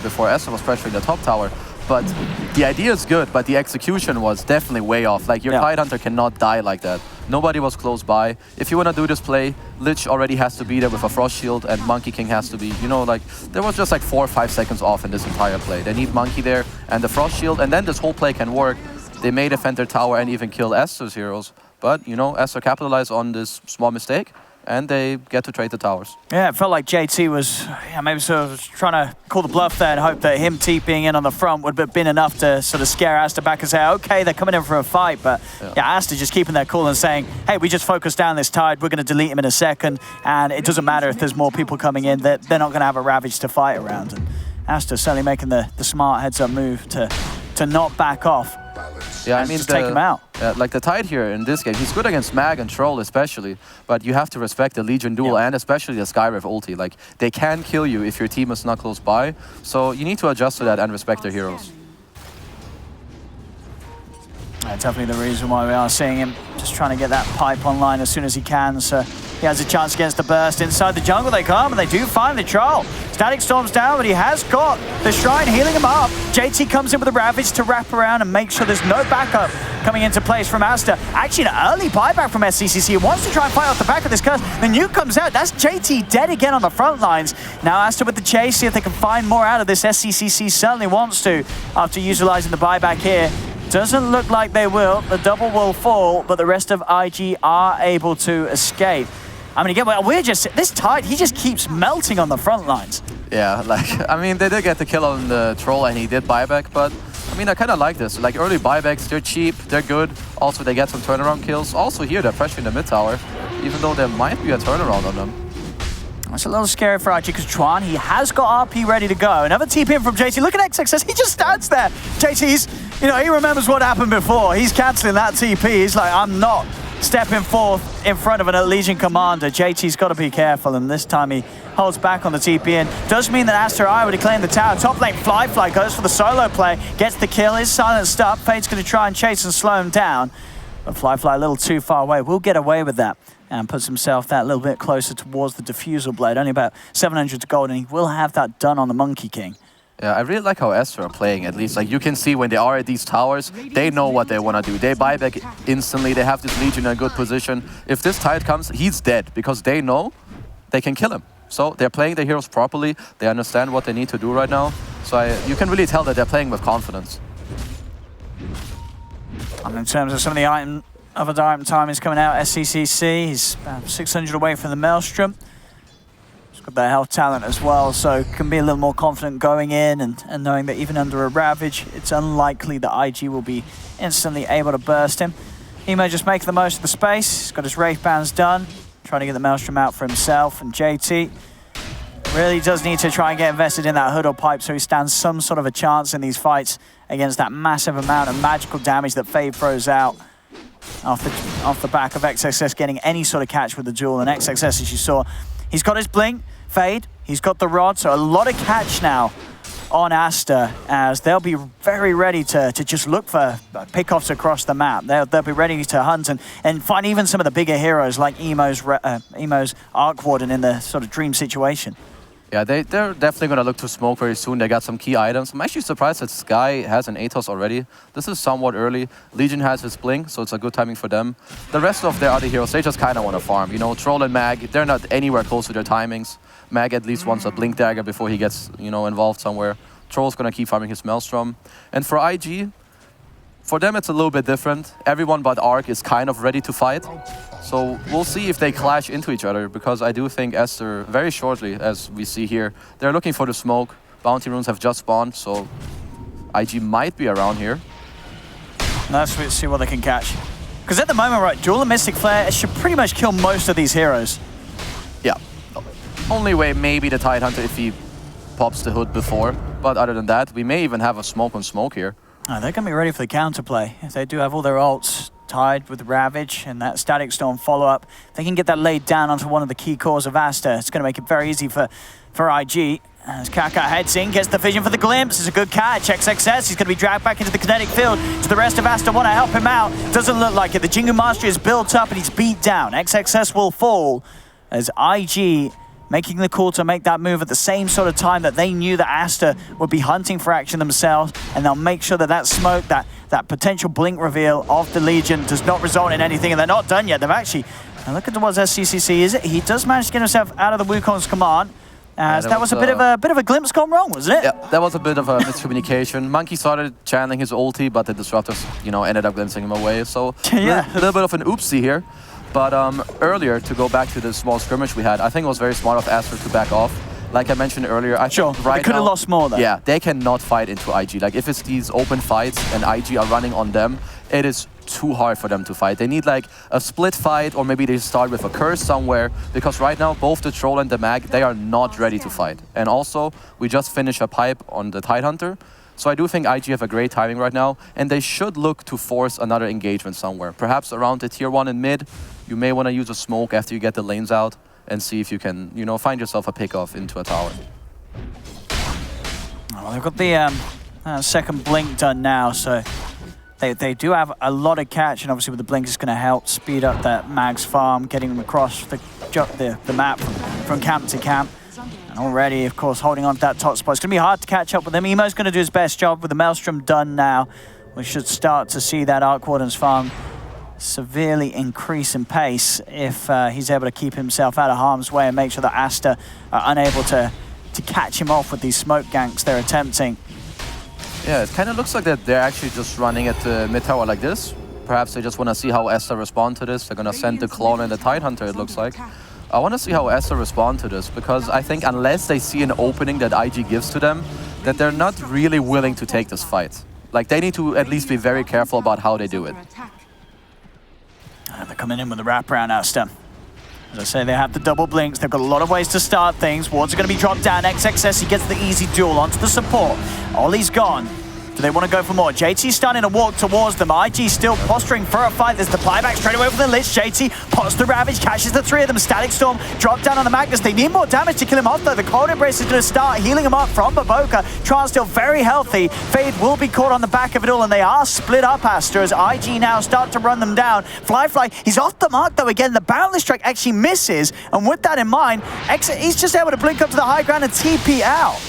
before Aster was pressuring the top tower. But the idea is good, but the execution was definitely way off. Like, your Tide Hunter cannot die like that. Nobody was close by. If you want to do this play, Lich already has to be there with a Frost Shield, and Monkey King has to be, you know, like, there was just like 4 or 5 seconds off in this entire play. They need Monkey there and the Frost Shield, and then this whole play can work. They may defend their tower and even kill Aster's heroes. But, you know, Aster capitalized on this small mistake, and they get to trade the towers. Yeah, it felt like JT was maybe sort of trying to call the bluff there and hope that him TPing in on the front would have been enough to sort of scare Aster back and say, okay, they're coming in for a fight. But yeah, Aster just keeping their cool and saying, hey, we just focused down this Tide, we're going to delete him in a second, and it doesn't matter if there's more people coming in, they're not going to have a Ravage to fight around. And Aster certainly making the smart heads-up move to not back off. Yeah, I mean, just take him out. Like the Tide here in this game, he's good against Mag and Troll especially, but you have to respect the Legion duel and especially the Skyrift ulti. Like, they can kill you if your team is not close by, so you need to adjust to that and respect their heroes. Definitely the reason why we are seeing him just trying to get that pipe online as soon as he can, so he has a chance against the burst. Inside the jungle they come, and they do find the Troll. Static Storm's down, but he has got the Shrine healing him up. JT comes in with the Ravage to wrap around and make sure there's no backup coming into place from Aster. Actually, an early buyback from SCCC. He wants to try and fight off the back of this curse. The nuke comes out. That's JT dead again on the front lines. Now Aster with the chase, see if they can find more out of this. SCCC certainly wants to after utilizing the buyback here. Doesn't look like they will. The double will fall, but the rest of IG are able to escape. I mean, again, we're just, this Tide, he just keeps melting on the front lines. Yeah, like, I mean, they did get the kill on the Troll and he did buyback, but I mean, I kind of like this. Like, early buybacks, they're cheap, they're good. Also, they get some turnaround kills. Also here, they're pressuring the mid tower, even though there might be a turnaround on them. It's a little scary for IG because Chuan, he has got RP ready to go. Another TP in from JT. Look at XXS, he just stands there. JT's, you know, he remembers what happened before. He's cancelling that TP. He's like, I'm not stepping forth in front of an Legion commander. JT's got to be careful, and this time he holds back on the TP in. Does mean that Aster I would claim the tower. Top lane, Fly goes for the solo play, gets the kill, is silenced up. Fade's going to try and chase and slow him down. But Fly a little too far away. Will get away with that and puts himself that little bit closer towards the diffusal blade. Only about 700 gold, and he will have that done on the Monkey King. Yeah, I really like how Aster are playing, at least. Like, you can see when they are at these towers, they know what they want to do. They buy back instantly, they have this Legion in a good position. If this Tide comes, he's dead, because they know they can kill him. So they're playing their heroes properly, they understand what they need to do right now. So you can really tell that they're playing with confidence. And in terms of some of the other item time is coming out, SCCC, he's about 600 away from the Maelstrom. He's got that health talent as well, so can be a little more confident going in and knowing that even under a Ravage, it's unlikely that IG will be instantly able to burst him. Emo just making the most of the space. He's got his Wraith Bands done, trying to get the Maelstrom out for himself, and JT really does need to try and get invested in that hood or pipe so he stands some sort of a chance in these fights against that massive amount of magical damage that Fade throws out off the back of XXS getting any sort of catch with the duel. And XXS, as you saw, he's got his blink, Fade, he's got the rod, so a lot of catch now on Aster, as they'll be very ready to just look for pickoffs across the map. They'll be ready to hunt and find even some of the bigger heroes like Emo's Arc Warden in the sort of dream situation. Yeah, they're definitely going to look to smoke very soon. They got some key items. I'm actually surprised that Sky has an Atos already. This is somewhat early. Legion has his Blink, so it's a good timing for them. The rest of their other heroes, they just kind of want to farm. You know, Troll and Mag, they're not anywhere close to their timings. Mag at least wants a Blink Dagger before he gets, you know, involved somewhere. Troll's going to keep farming his Maelstrom. And for IG, for them it's a little bit different. Everyone but Arc is kind of ready to fight. So we'll see if they clash into each other, because I do think Aster, very shortly, as we see here, they're looking for the smoke. Bounty runes have just spawned, so IG might be around here. Let's see what they can catch. Because at the moment, right, Duel and Mystic Flare should pretty much kill most of these heroes. Yeah. Only way maybe the Tidehunter if he pops the hood before. But other than that, we may even have a smoke on smoke here. Oh, they're going to be ready for the counterplay. If they do have all their ults tied with Ravage and that Static Storm follow-up, they can get that laid down onto one of the key cores of Aster. It's going to make it very easy for IG. As Kaka heads in, gets the vision for the glimpse. It's a good catch. XXS, he's going to be dragged back into the kinetic field. So the rest of Aster want to help him out. Doesn't look like it. The Jingu Mastery is built up and he's beat down. XXS will fall as IG making the call to make that move at the same sort of time that they knew that Aster would be hunting for action themselves, and they'll make sure that that smoke, that potential blink reveal of the Legion does not result in anything, and they're not done yet. They've actually, now look at what SCCC is. He does manage to get himself out of the Wukong's command. That was a bit of a glimpse gone wrong, wasn't it? Yeah, that was a bit of a miscommunication. Monkey started channeling his ulti, but the Disruptors, you know, ended up glimpsing him away. So yeah, a little bit of an oopsie here. But earlier, to go back to the small skirmish we had, I think it was very smart of Aster to back off. Like I mentioned earlier, I think right they could have lost more though. Yeah, they cannot fight into IG. Like if it's these open fights and IG are running on them, it is too hard for them to fight. They need like a split fight, or maybe they start with a curse somewhere, because right now both the Troll and the Mag, they are not ready to fight. And also, we just finished a pipe on the Tidehunter, So I do think IG have a great timing right now, and they should look to force another engagement somewhere. Perhaps around the tier 1 in mid, you may want to use a smoke after you get the lanes out and see if you can, you know, find yourself a pick-off into a tower. Well, they've got the second blink done now, so they do have a lot of catch, and obviously with the blink it's going to help speed up that Mag's farm, getting them across the map from camp to camp. And already, of course, holding on to that top spot. It's going to be hard to catch up with them. Emo's going to do his best job with the Maelstrom done now. We should start to see that Arc Warden's farm severely increase in pace if he's able to keep himself out of harm's way and make sure that Aster are unable to catch him off with these smoke ganks they're attempting. Yeah, it kind of looks like that they're actually just running at the mid tower like this. Perhaps they just want to see how Aster respond to this. They're going to send the Clone and the Tidehunter, it looks like. I want to see how Aster respond to this, because I think unless they see an opening that IG gives to them, that they're not really willing to take this fight. Like, they need to at least be very careful about how they do it. They're coming in with the wraparound, Aster. As I say, they have the double blinks. They've got a lot of ways to start things. Wards are going to be dropped down. XXS, he gets the easy duel onto the support. Ollie's gone. Do they want to go for more? JT's starting to walk towards them. IG still posturing for a fight. There's the buyback straight away from the Lich. JT pots the Ravage, catches the three of them. Static Storm drop down on the Magnus. They need more damage to kill him off, though. The Cold Embrace is going to start healing him up from Baboka. Tron still very healthy. Fade will be caught on the back of it all, and they are split up, Aster, as IG now start to run them down. Fly, he's off the mark, though. Again, the Boundless Strike actually misses, and with that in mind, he's just able to blink up to the high ground and TP out.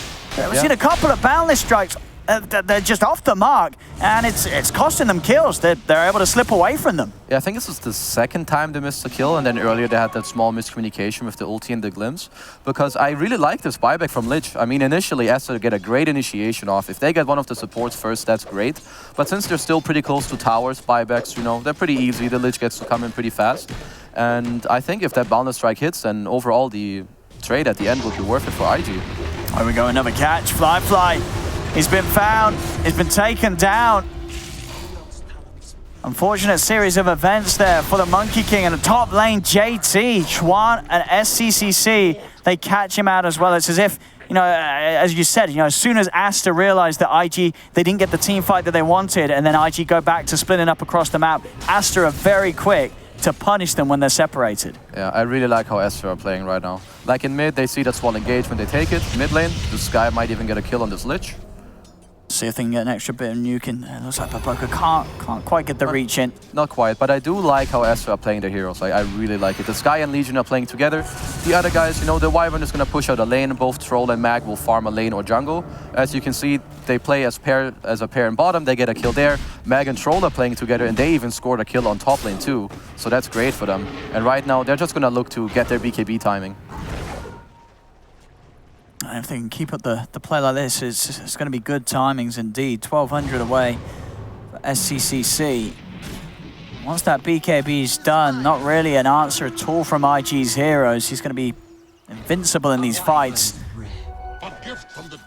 We've seen a couple of Boundless Strikes. They're just off the mark, and it's costing them kills. They're able to slip away from them. Yeah, I think this is the second time they missed a kill, and then earlier they had that small miscommunication with the ulti and the glimpse, because I really like this buyback from Lich. I mean, initially Aster get a great initiation off. If they get one of the supports first, that's great. But since they're still pretty close to towers, buybacks, you know, they're pretty easy. The Lich gets to come in pretty fast. And I think if that Boundless Strike hits, then overall the trade at the end would be worth it for IG. Here we go, another catch. Fly. He's been found. He's been taken down. Unfortunate series of events there for the Monkey King. In the top lane, JT, Chuan, and SCCC, they catch him out as well. It's as if, you know, as you said, you know, as soon as Aster realized that IG, they didn't get the team fight that they wanted, and then IG go back to splitting up across the map, Aster are very quick to punish them when they're separated. Yeah, I really like how Aster are playing right now. Like in mid, they see that small engagement, they take it. Mid lane, this guy might even get a kill on this Lich. See if they can get an extra bit of nuking. It looks like Baboka can't quite get the reach in. Not quite, but I do like how Aster are playing their heroes. I really like it. The Sky and Legion are playing together. The other guys, you know, the Wyvern is going to push out a lane. Both Troll and Mag will farm a lane or jungle. As you can see, they play as a pair in bottom. They get a kill there. Mag and Troll are playing together, and they even scored a kill on top lane too. So that's great for them. And right now, they're just going to look to get their BKB timing. And if they can keep up the play like this, it's going to be good timings indeed. 1,200 away for SCCC. Once that BKB is done, not really an answer at all from IG's heroes. He's going to be invincible in these fights.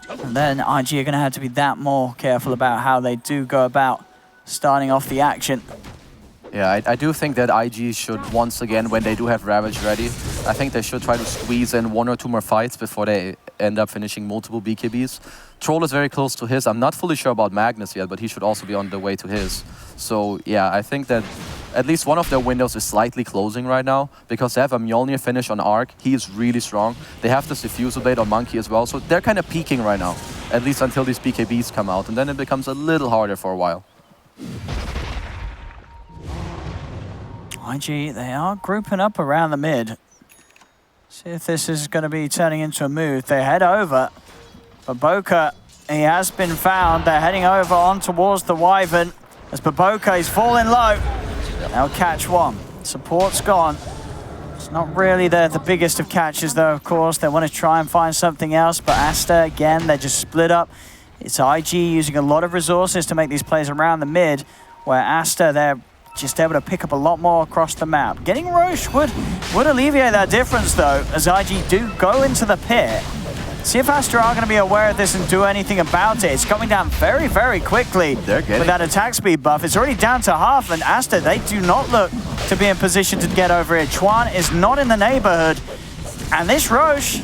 And then IG are going to have to be that more careful about how they do go about starting off the action. Yeah, I do think that IG should, once again, when they do have Ravage ready, I think they should try to squeeze in 1 or 2 more fights before they end up finishing multiple BKBs. Troll is very close to his. I'm not fully sure about Magnus yet, but he should also be on the way to his. So yeah, I think that at least one of their windows is slightly closing right now, because they have a Mjolnir finish on Arc. He is really strong. They have this Diffusal Blade on Monkey as well, so they're kind of peaking right now, at least until these BKBs come out, and then it becomes a little harder for a while. IG, they are grouping up around the mid. See if this is going to be turning into a move. They head over. Baboka, he has been found. They're heading over on towards the Wyvern. As Baboka is falling low. They'll catch one. Support's gone. It's not really the biggest of catches, though, of course. They want to try and find something else, but Aster, again, they're just split up. It's IG using a lot of resources to make these plays around the mid, where Aster, they're just able to pick up a lot more across the map. Getting Roche would alleviate that difference, though, as IG do go into the pit. See if Aster are going to be aware of this and do anything about it. It's coming down very, very quickly with that attack speed buff. It's already down to half, and Aster, they do not look to be in position to get over it. Chuan is not in the neighborhood, and this Roche,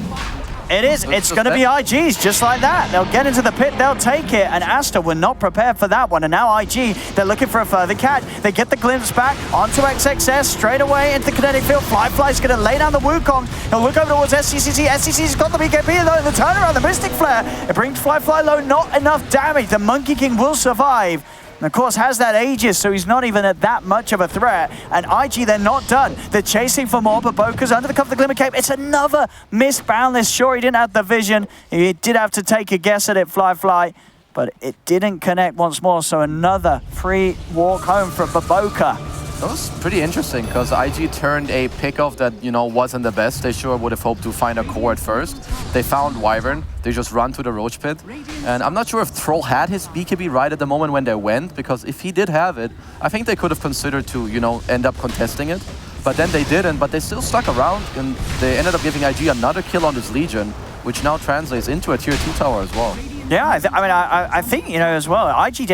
It is. It's going to be IG's, just like that. They'll get into the pit, they'll take it, and Aster were not prepared for that one. And now IG, they're looking for a further catch. They get the glimpse back onto XXS, straight away into the kinetic field. Fly's going to lay down the Wukong. He'll look over towards SCCC. SCCC's got the BKB, though. The turnaround, the Mystic Flare. It brings Fly low, not enough damage. The Monkey King will survive. And of course, has that Aegis, so he's not even at that much of a threat. And IG, they're not done. They're chasing for more, but Boka's under the cover of the Glimmer Cape. It's another missed Boundless. Sure, he didn't have the vision. He did have to take a guess at it, Fly, but it didn't connect once more. So another free walk home for Boka. That was pretty interesting because IG turned a pick-off that, wasn't the best. They sure would have hoped to find a core at first. They found Wyvern. They just run to the Roach Pit. And I'm not sure if Troll had his BKB right at the moment when they went, because if he did have it, I think they could have considered to, end up contesting it. But then they didn't, but they still stuck around, and they ended up giving IG another kill on this Legion, which now translates into a tier 2 tower as well. Yeah, I think, as well, IG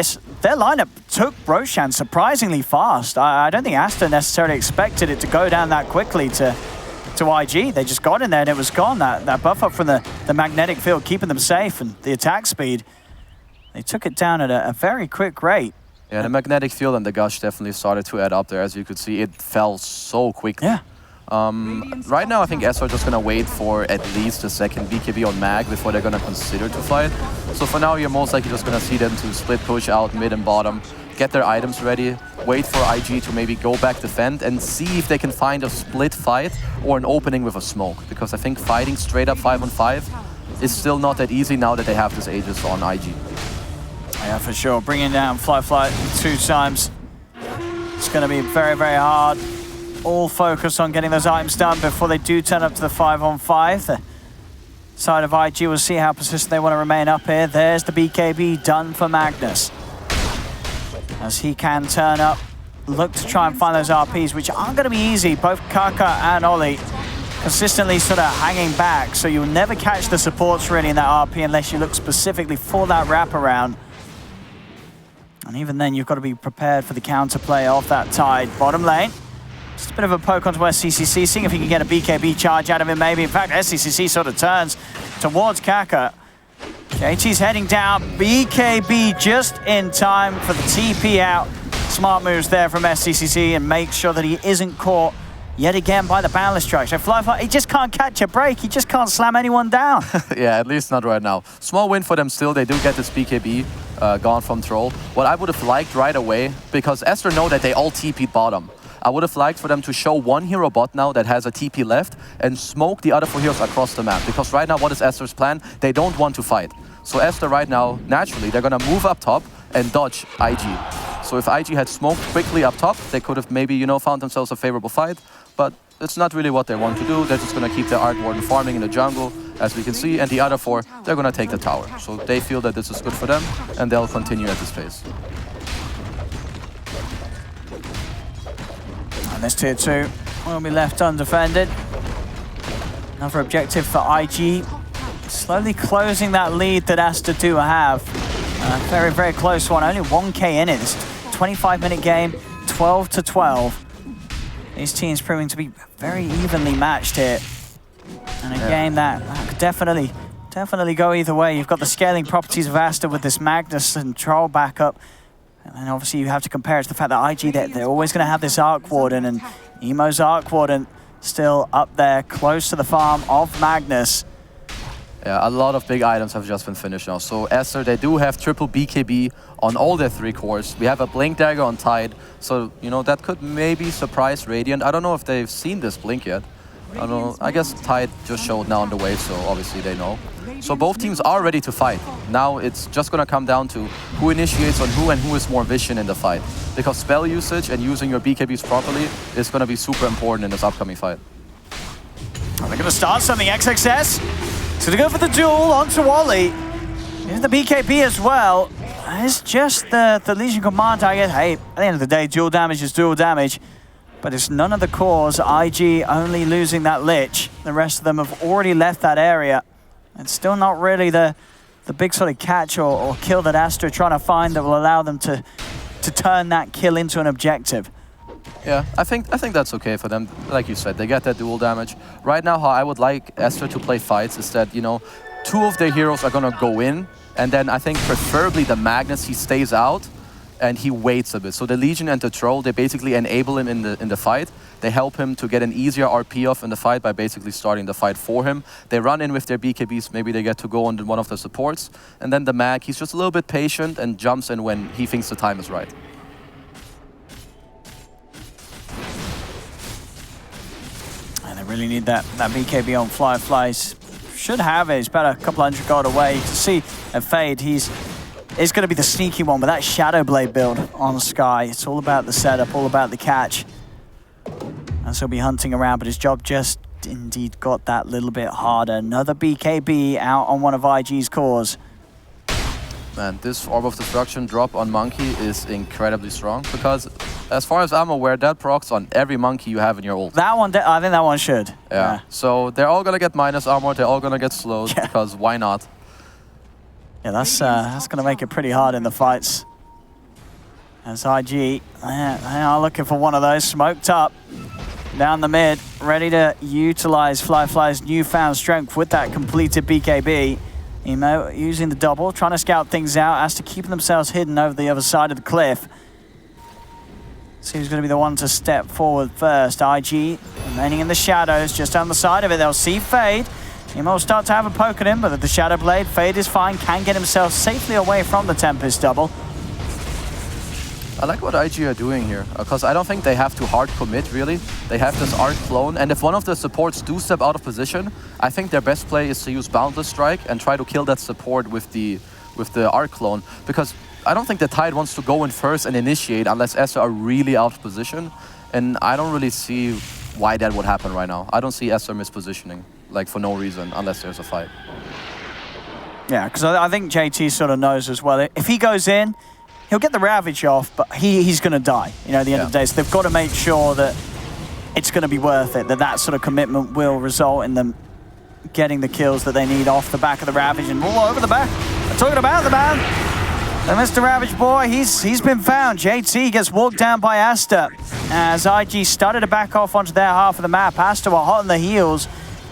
their lineup took Roshan surprisingly fast. I don't think Aster necessarily expected it to go down that quickly to IG. They just got in there and it was gone. That buff up from the magnetic field, keeping them safe, and the attack speed. They took it down at a very quick rate. Yeah, the magnetic field and the gush definitely started to add up there. As you could see, it fell so quickly. Yeah. Right now, I think Aster are just going to wait for at least a second BKB on Mag before they're going to consider to fight. So for now, you're most likely just going to see them to split push out mid and bottom, get their items ready, wait for IG to maybe go back defend, and see if they can find a split fight or an opening with a smoke. Because I think fighting straight up 5-on-5 is still not that easy now that they have this Aegis on IG. Yeah, for sure. Bringing down Fly 2 times. It's going to be very, very hard. All focus on getting those items done before they do turn up to the 5-on-5. The side of IG will see how persistent they want to remain up here. There's the BKB done for Magnus. As he can turn up, look to try and find those RPs, which aren't going to be easy. Both Kaka and Ollie consistently sort of hanging back, so you'll never catch the supports really in that RP unless you look specifically for that wraparound. And even then, you've got to be prepared for the counterplay of that Tide. Bottom lane. Just a bit of a poke onto SCCC, seeing if he can get a BKB charge out of him, maybe. In fact, SCCC sort of turns towards Kaka. JT's heading down. BKB just in time for the TP out. Smart moves there from SCCC and make sure that he isn't caught yet again by the Boundless Strike. So Fly, he just can't catch a break. He just can't slam anyone down. Yeah, at least not right now. Small win for them still. They do get this BKB gone from Troll. What I would have liked right away, because Aster know that they all TP'd bottom. I would have liked for them to show one hero bot now that has a TP left and smoke the other 4 heroes across the map. Because right now, what is Aster's plan? They don't want to fight. So Aster right now, naturally, they're going to move up top and dodge IG. So if IG had smoked quickly up top, they could have maybe, found themselves a favorable fight. But it's not really what they want to do. They're just going to keep the Arc Warden farming in the jungle, as we can see. And the other 4, they're going to take the tower. So they feel that this is good for them, and they'll continue at this pace. And this tier 2 will be left undefended. Another objective for IG. Slowly closing that lead that Aster do have. Very, very close one. Only 1K in it. This 25-minute game, 12-12. These teams proving to be very evenly matched here. And a game that could definitely go either way. You've got the scaling properties of Aster with this Magnus and Troll backup. And obviously you have to compare it to the fact that IG, they're always going to have this Arc Warden, and Emo's Arc Warden still up there, close to the farm of Magnus. Yeah, a lot of big items have just been finished now. So Aster, they do have triple BKB on all their 3 cores. We have a Blink Dagger on Tide, so, that could maybe surprise Radiant. I don't know if they've seen this Blink yet. I don't know. I guess Tide just showed now on the wave, so obviously they know. So both teams are ready to fight. Now it's just going to come down to who initiates on who and who is more vision in the fight. Because spell usage and using your BKBs properly is going to be super important in this upcoming fight. They're going to start something, XXS. So to go for the duel onto Wally. Here's the BKB as well. It's just the Legion Command target. Hey, at the end of the day, dual damage is dual damage. But it's none of the cores. IG only losing that Lich. The rest of them have already left that area. It's still not really the big sort of catch or kill that Aster are trying to find that will allow them to turn that kill into an objective. Yeah, I think that's okay for them. Like you said, they get that dual damage. Right now, how I would like Aster to play fights is that, you know, 2 of their heroes are gonna go in, and then I think preferably the Magnus, he stays out and he waits a bit. So the Legion and the Troll, they basically enable him in the fight. They help him to get an easier RP off in the fight by basically starting the fight for him. They run in with their BKBs, maybe they get to go on one of the supports, and then the Mag, he's just a little bit patient and jumps in when he thinks the time is right. And they really need that BKB on Fireflies. Should have it. He's about a couple hundred gold away. You can see at Fade, he's going to be the sneaky one with that Shadow Blade build on Sky. It's all about the setup, all about the catch. And so he'll be hunting around, but his job just indeed got that little bit harder. Another BKB out on one of IG's cores. Man, this Orb of Destruction drop on Monkey is incredibly strong because, as far as I'm aware, that procs on every Monkey you have in your ult. That one, I think that one should. Yeah. So they're all gonna get minus armor, they're all gonna get slowed, because why not? Yeah, that's gonna make it pretty hard in the fights. As IG, they are looking for one of those, smoked up. Down the mid, ready to utilize Firefly's newfound strength with that completed BKB. Emo using the double, trying to scout things out, Aster keeping themselves hidden over the other side of the cliff. See who's going to be the one to step forward first. IG remaining in the shadows, just on the side of it. They'll see Fade. Emo will start to have a poke at him, but the Shadow Blade, Fade is fine, can get himself safely away from the Tempest double. I like what IG are doing here, because I don't think they have to hard commit, really. They have this Arc clone, and if one of the supports do step out of position, I think their best play is to use Boundless Strike and try to kill that support with the Arc clone, because I don't think the Tide wants to go in first and initiate unless Aster are really out of position, and I don't really see why that would happen right now. I don't see Aster mispositioning, like for no reason, unless there's a fight. Yeah, because I think JT sort of knows as well. If he goes in, he'll get the Ravage off, but he's going to die, you know, at the end of the day. So they've got to make sure that it's going to be worth it, that sort of commitment will result in them getting the kills that they need off the back of the Ravage. And all over the back, I'm talking about the man. And Mr. Ravage boy, he's been found. JT gets walked down by Aster as IG started to back off onto their half of the map. Aster were hot on the heels,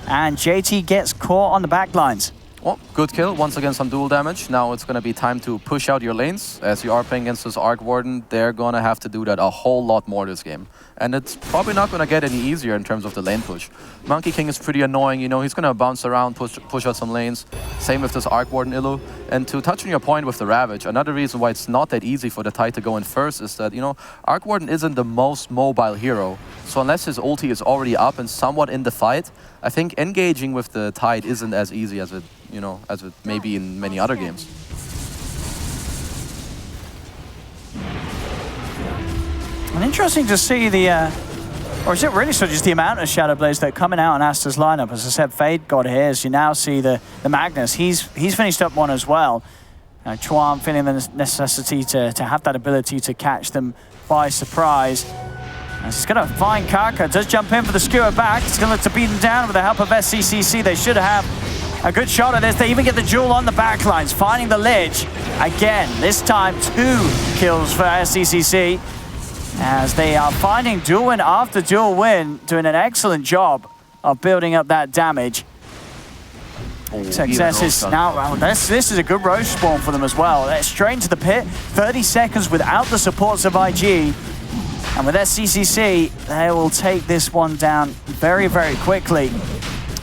and JT gets caught on the back lines. Well, good kill. Once again, some dual damage. Now it's going to be time to push out your lanes. As you are playing against this Arc Warden, they're going to have to do that a whole lot more this game. And it's probably not going to get any easier in terms of the lane push. Monkey King is pretty annoying, you know, he's going to bounce around, push out some lanes. Same with this Arc Warden Illu. And to touch on your point with the Ravage, another reason why it's not that easy for the Tide to go in first is that, you know, Arc Warden isn't the most mobile hero. So unless his ulti is already up and somewhat in the fight, I think engaging with the Tide isn't as easy as it, you know, as it may be in many other games. And interesting to see the, or is it really sort of just the amount of Shadow Blades that are coming out on Aster's lineup? As I said, Fade got his. You now see the Magnus. He's finished up one as well. Chuan feeling the necessity to have that ability to catch them by surprise. As he's going to find Kaka, does jump in for the skewer back. He's going to look to beat him down with the help of SCCC. They should have a good shot at this. They even get the duel on the back lines, finding the ledge. Again, this time 2 kills for SCCC. As they are finding dual win after dual win, doing an excellent job of building up that damage. Success is now, this is a good roach spawn for them as well. They're straight into the pit, 30 seconds without the supports of IG. And with SCCC, they will take this one down very, very quickly.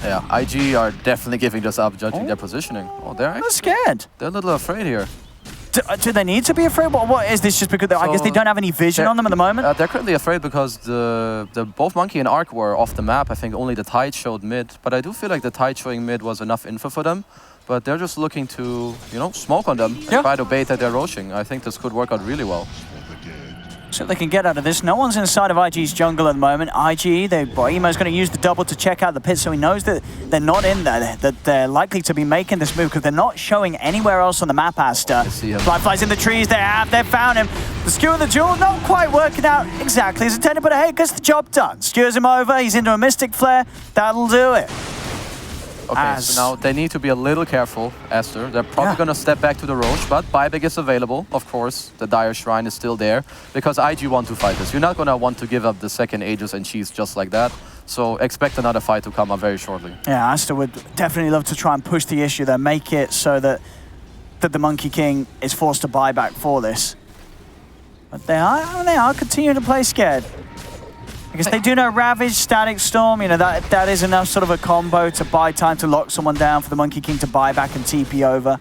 Yeah, IG are definitely giving this up, judging their positioning. Oh, they're scared. They're a little afraid here. Do they need to be afraid? What is this just because I guess they don't have any vision on them at the moment? They're currently afraid because both Monkey and Arc were off the map. I think only the Tide showed mid, but I do feel like the Tide showing mid was enough info for them. But they're just looking to, you know, smoke on them and try to bait that they're roaching. I think this could work out really well. So they can get out of this. No one's inside of IG's jungle at the moment. IG, Emo's going to use the double to check out the pit, so he knows that they're not in there, that they're likely to be making this move because they're not showing anywhere else on the map, Aster. Fly's in the trees, they've found him. The skewer and the duel not quite working out exactly as intended, but hey, gets the job done. Skewers him over, he's into a Mystic Flare, that'll do it. Okay, so now they need to be a little careful, Aster. They're probably going to step back to the Roche, but buyback is available. Of course, the Dire Shrine is still there because IG want to fight this. You're not going to want to give up the second Aegis and Cheese just like that. So expect another fight to come up very shortly. Yeah, Aster would definitely love to try and push the issue there, make it so that the Monkey King is forced to buy back for this. But they are continuing to play scared. Because they do know Ravage, Static Storm, you know, that is enough sort of a combo to buy time to lock someone down for the Monkey King to buy back and TP over.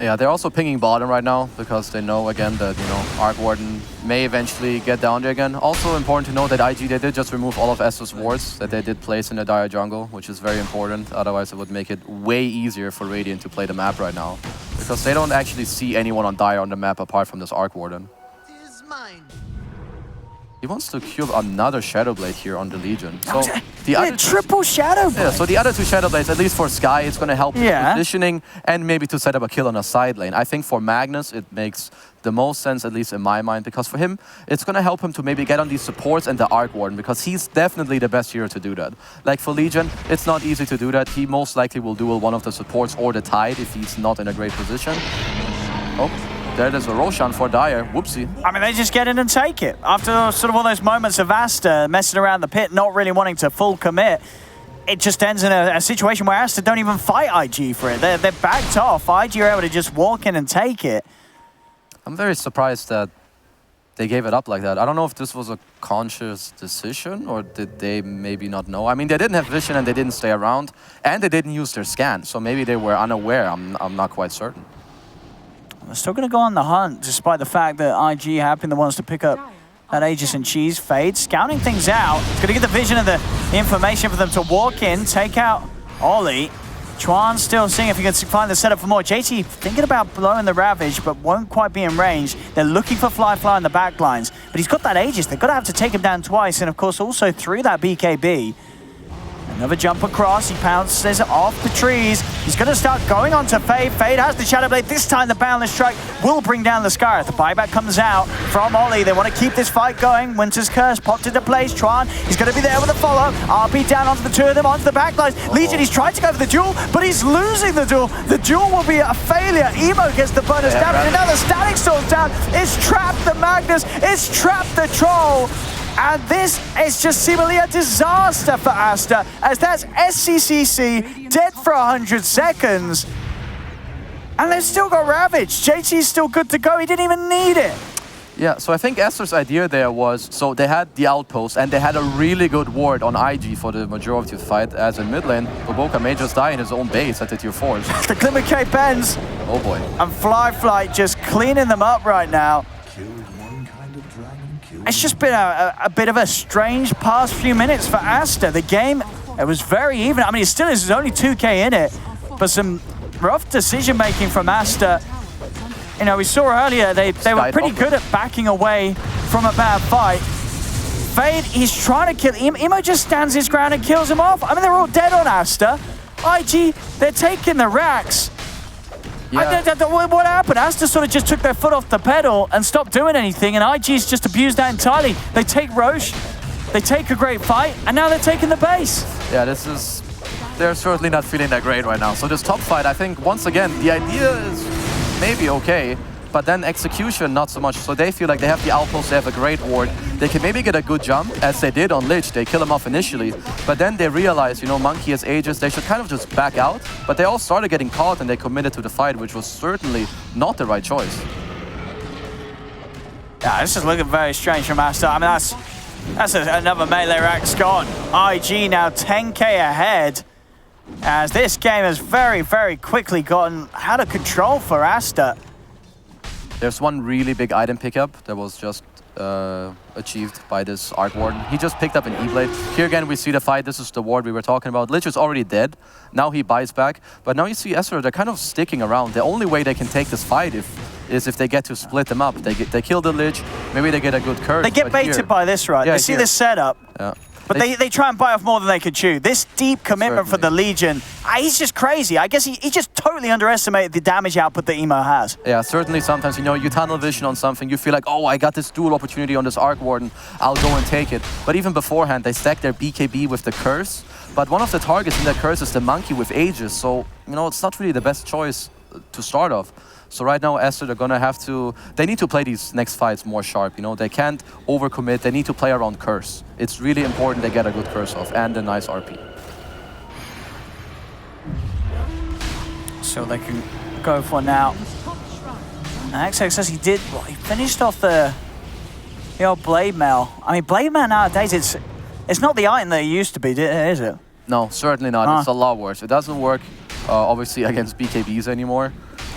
Yeah, they're also pinging bottom right now because they know again that, you know, Arc Warden may eventually get down there again. Also important to know that IG, they did just remove all of Aster's wards that they did place in the Dire jungle, which is very important. Otherwise, it would make it way easier for Radiant to play the map right now because they don't actually see anyone on Dire on the map apart from this Arc Warden. He wants to cube another Shadow Blade here on the Legion. So the other triple Shadow Blade. Yeah, so the other two Shadow Blades, at least for Sky, it's going to help with positioning and maybe to set up a kill on a side lane. I think for Magnus, it makes the most sense, at least in my mind, because for him, it's going to help him to maybe get on these supports and the Arc Warden, because he's definitely the best hero to do that. Like for Legion, it's not easy to do that. He most likely will duel one of the supports or the Tide if he's not in a great position. Oh. There is a Roshan for Dire. Whoopsie. I mean, they just get in and take it. After sort of all those moments of Aster messing around the pit, not really wanting to full commit, it just ends in a situation where Aster don't even fight IG for it. They're backed off. IG are able to just walk in and take it. I'm very surprised that they gave it up like that. I don't know if this was a conscious decision or did they maybe not know. I mean, they didn't have vision and they didn't stay around and they didn't use their scan. So maybe they were unaware. I'm not quite certain. They're still going to go on the hunt, despite the fact that IG have been the ones to pick up that Aegis and Cheese. Fade, scouting things out. It's going to get the vision of the information for them to walk in, take out Ollie. Chuan still seeing if he can find the setup for more. JT thinking about blowing the Ravage, but won't quite be in range. They're looking for Fly in the back lines, but he's got that Aegis. They've got to have to take him down twice, and of course also through that BKB. Another jump across, he pounces off the trees. He's going to start going on to Fade. Fade has the Shadow Blade. This time the Boundless Strike will bring down the Scarlet. The buyback comes out from Ollie. They want to keep this fight going. Winter's Curse popped into place. Tron, he's going to be there with a follow. RP down onto the two of them, onto the backlines. Legion, he's trying to go for the duel, but he's losing the duel. The duel will be a failure. Emo gets the bonus damage. Another Static Storm's down. It's trapped the Magnus. It's trapped the Troll. And this is just seemingly a disaster for Aster, as that's SCCC dead for 100 seconds. And they've still got Ravage. JT's still good to go. He didn't even need it. Yeah, so I think Aster's idea there was, so they had the outpost and they had a really good ward on IG for the majority of the fight, as in mid lane, Boboka may just die in his own base at the tier 4s. The Glimmer Cape ends. Oh boy. And Fly just cleaning them up right now. It's just been a bit of a strange past few minutes for Aster. The game, it was very even. I mean, it still is, there's only 2K in it, but some rough decision-making from Aster. You know, we saw earlier, they were pretty good at backing away from a bad fight. Fade, he's trying to kill him. Emo just stands his ground and kills him off. I mean, they're all dead on Aster. IG, they're taking the racks. Yeah. What happened? Aster sort of just took their foot off the pedal and stopped doing anything, and IG's just abused that entirely. They take Roche, they take a great fight, and now they're taking the base. Yeah, they're certainly not feeling that great right now. So this top fight, I think, once again, the idea is maybe okay, but then execution, not so much. So they feel like they have the outpost, they have a great ward. They can maybe get a good jump, as they did on Lich. They kill him off initially, but then they realize, you know, Monkey has Aegis, they should kind of just back out. But they all started getting caught and they committed to the fight, which was certainly not the right choice. Yeah, this is looking very strange from Aster. I mean, that's another melee rack gone. IG now 10K ahead, as this game has very, very quickly gotten out of control for Aster. There's one really big item pickup that was just achieved by this Arc Warden. He just picked up an E-Blade. Here again, we see the fight. This is the ward we were talking about. Lich is already dead. Now he buys back. But now you see Aster, they're kind of sticking around. The only way they can take this fight is if they get to split them up. They kill the Lich. Maybe they get a good curse. They get baited by this, right? Yeah, they see this setup. Yeah. But they try and bite off more than they could chew. This deep commitment for the Legion, he's just crazy. I guess he just totally underestimated the damage output that Emo has. Yeah, certainly sometimes, you know, you tunnel vision on something, you feel like, oh, I got this dual opportunity on this Arc Warden, I'll go and take it. But even beforehand, they stack their BKB with the curse, But one of the targets in that curse is the monkey with Aegis, so, you know, it's not really the best choice to start off. So right now, Aster, they're gonna have to... They need to play these next fights more sharp, you know? They can't overcommit, they need to play around curse. It's really important they get a good curse off and a nice RP. So they can go for now. And XX says he did, well, he finished off the old Blade Mail. I mean, Blade Mail nowadays, it's not the item that it used to be, is it? No, certainly not. It's a lot worse. It doesn't work, obviously, against BKBs anymore.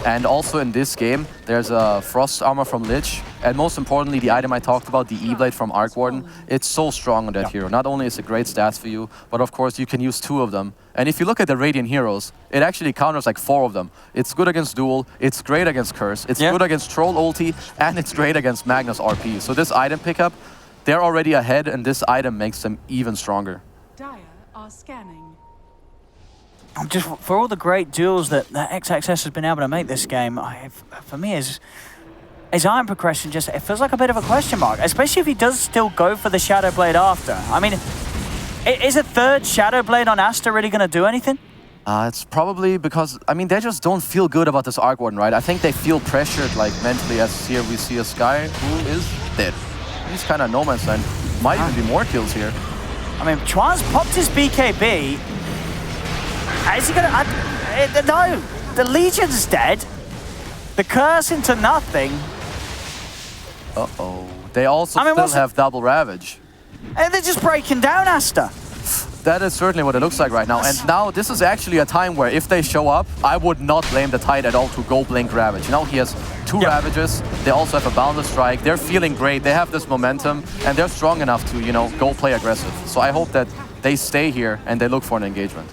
And also in this game, there's a Frost Armor from Lich. And most importantly, the item I talked about, the E-Blade from Arc Warden. It's so strong on that hero. Not only is it great stats for you, but of course you can use 2 of them. And if you look at the Radiant heroes, it actually counters like 4 of them. It's good against Duel, it's great against Curse, it's good against Troll Ulti, and it's great against Magnus RP. So this item pickup, they're already ahead, and this item makes them even stronger. Dire are scanning. Just for all the great duels that XXS has been able to make this game, for me, his iron progression just, it feels like a bit of a question mark, especially if he does still go for the Shadow Blade after. I mean, is a 3rd Shadow Blade on Aster really going to do anything? It's probably because, I mean, they just don't feel good about this Arc Warden, right? I think they feel pressured, like, mentally, as here we see a Sky who is dead. He's kind of no man's land. Might even be more kills here. I mean, Chuan's popped his BKB. Is he gonna... no, the Legion's dead. The curse into nothing. Uh-oh. They also still have double Ravage. And they're just breaking down Aster. That is certainly what it looks like right now. And now this is actually a time where if they show up, I would not blame the Tide at all to go blink Ravage. You know, he has 2 Ravages. They also have a Boundless Strike. They're feeling great. They have this momentum. And they're strong enough to, you know, go play aggressive. So I hope that they stay here and they look for an engagement.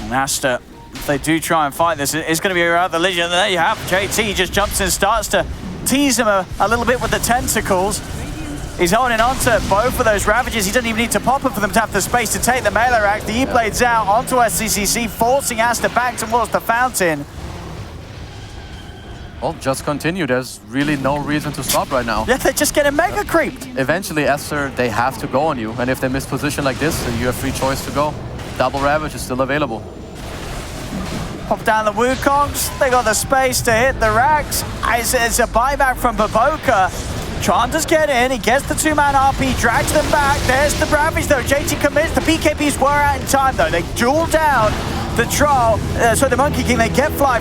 And Aster, if they do try and fight this, it's going to be around the Legion. And there you have JT just jumps in, starts to tease him a little bit with the tentacles. He's holding on to both of those Ravages. He doesn't even need to pop them for them to have the space to take the melee rack. The E-Blade's out onto SCCC, forcing Aster back towards the fountain. Well, just continue. There's really no reason to stop right now. Yeah, they're just getting mega creeped. Eventually, Aster, they have to go on you. And if they miss position like this, then you have free choice to go. Double Ravage is still available. Pop down the Wukongs. They got the space to hit the racks. It's a buyback from Baboka. Tron does get in, he gets the 2-man RP, drags them back. There's the Ravage though, JT commits. The BKBs were out in time though. They duel down the Troll, the Monkey King. They get Fly.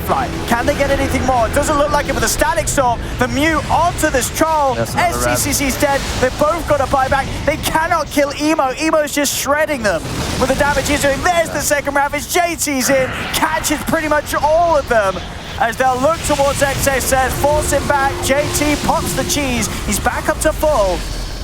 Can they get anything more? It doesn't look like it with the Static Storm. The Mew onto this Troll. SCCC's dead. They've both got a buyback. They cannot kill Emo. Emo's just shredding them with the damage he's doing. There's the second Ravage. JT's in, catches pretty much all of them. As they'll look towards XXS, force him back. JT pops the cheese. He's back up to full.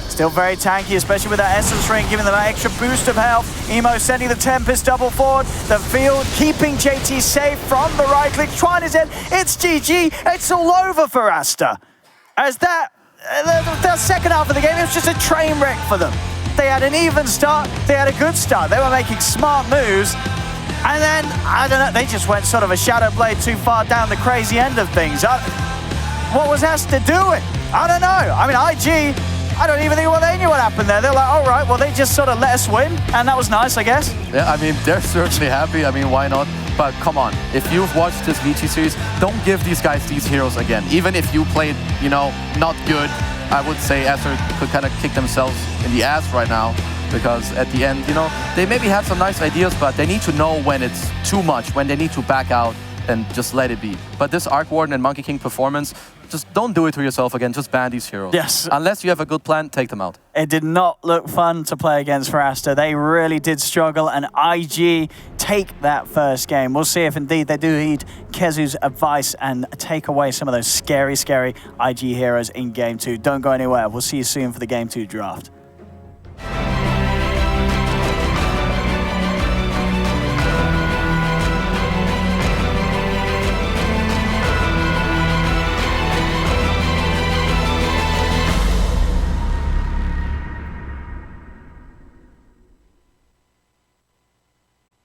Still very tanky, especially with that Essence Ring, giving them an extra boost of health. Emo sending the Tempest double forward. The field keeping JT safe from the right click. Chuan is in. It's GG. It's all over for Aster. As that, the second half of the game, it was just a train wreck for them. They had an even start. They had a good start. They were making smart moves. And then, I don't know, they just went sort of a Shadow Blade too far down the crazy end of things. What was Aster doing? I don't know. I mean, IG, I don't even think they knew what happened there. They're like, all right, well, they just sort of let us win, and that was nice, I guess. Yeah, I mean, they're certainly happy. I mean, why not? But come on, if you've watched this Vici series, don't give these guys these heroes again. Even if you played, you know, not good, I would say Aster could kind of kick themselves in the ass right now. Because at the end, you know, they maybe had some nice ideas, but they need to know when it's too much, when they need to back out and just let it be. But this Arc Warden and Monkey King performance, just don't do it to yourself again. Just ban these heroes. Yes. Unless you have a good plan, take them out. It did not look fun to play against for Aster. They really did struggle, and IG take that first game. We'll see if indeed they do heed Kezu's advice and take away some of those scary IG heroes in Game 2. Don't go anywhere. We'll see you soon for the Game 2 draft.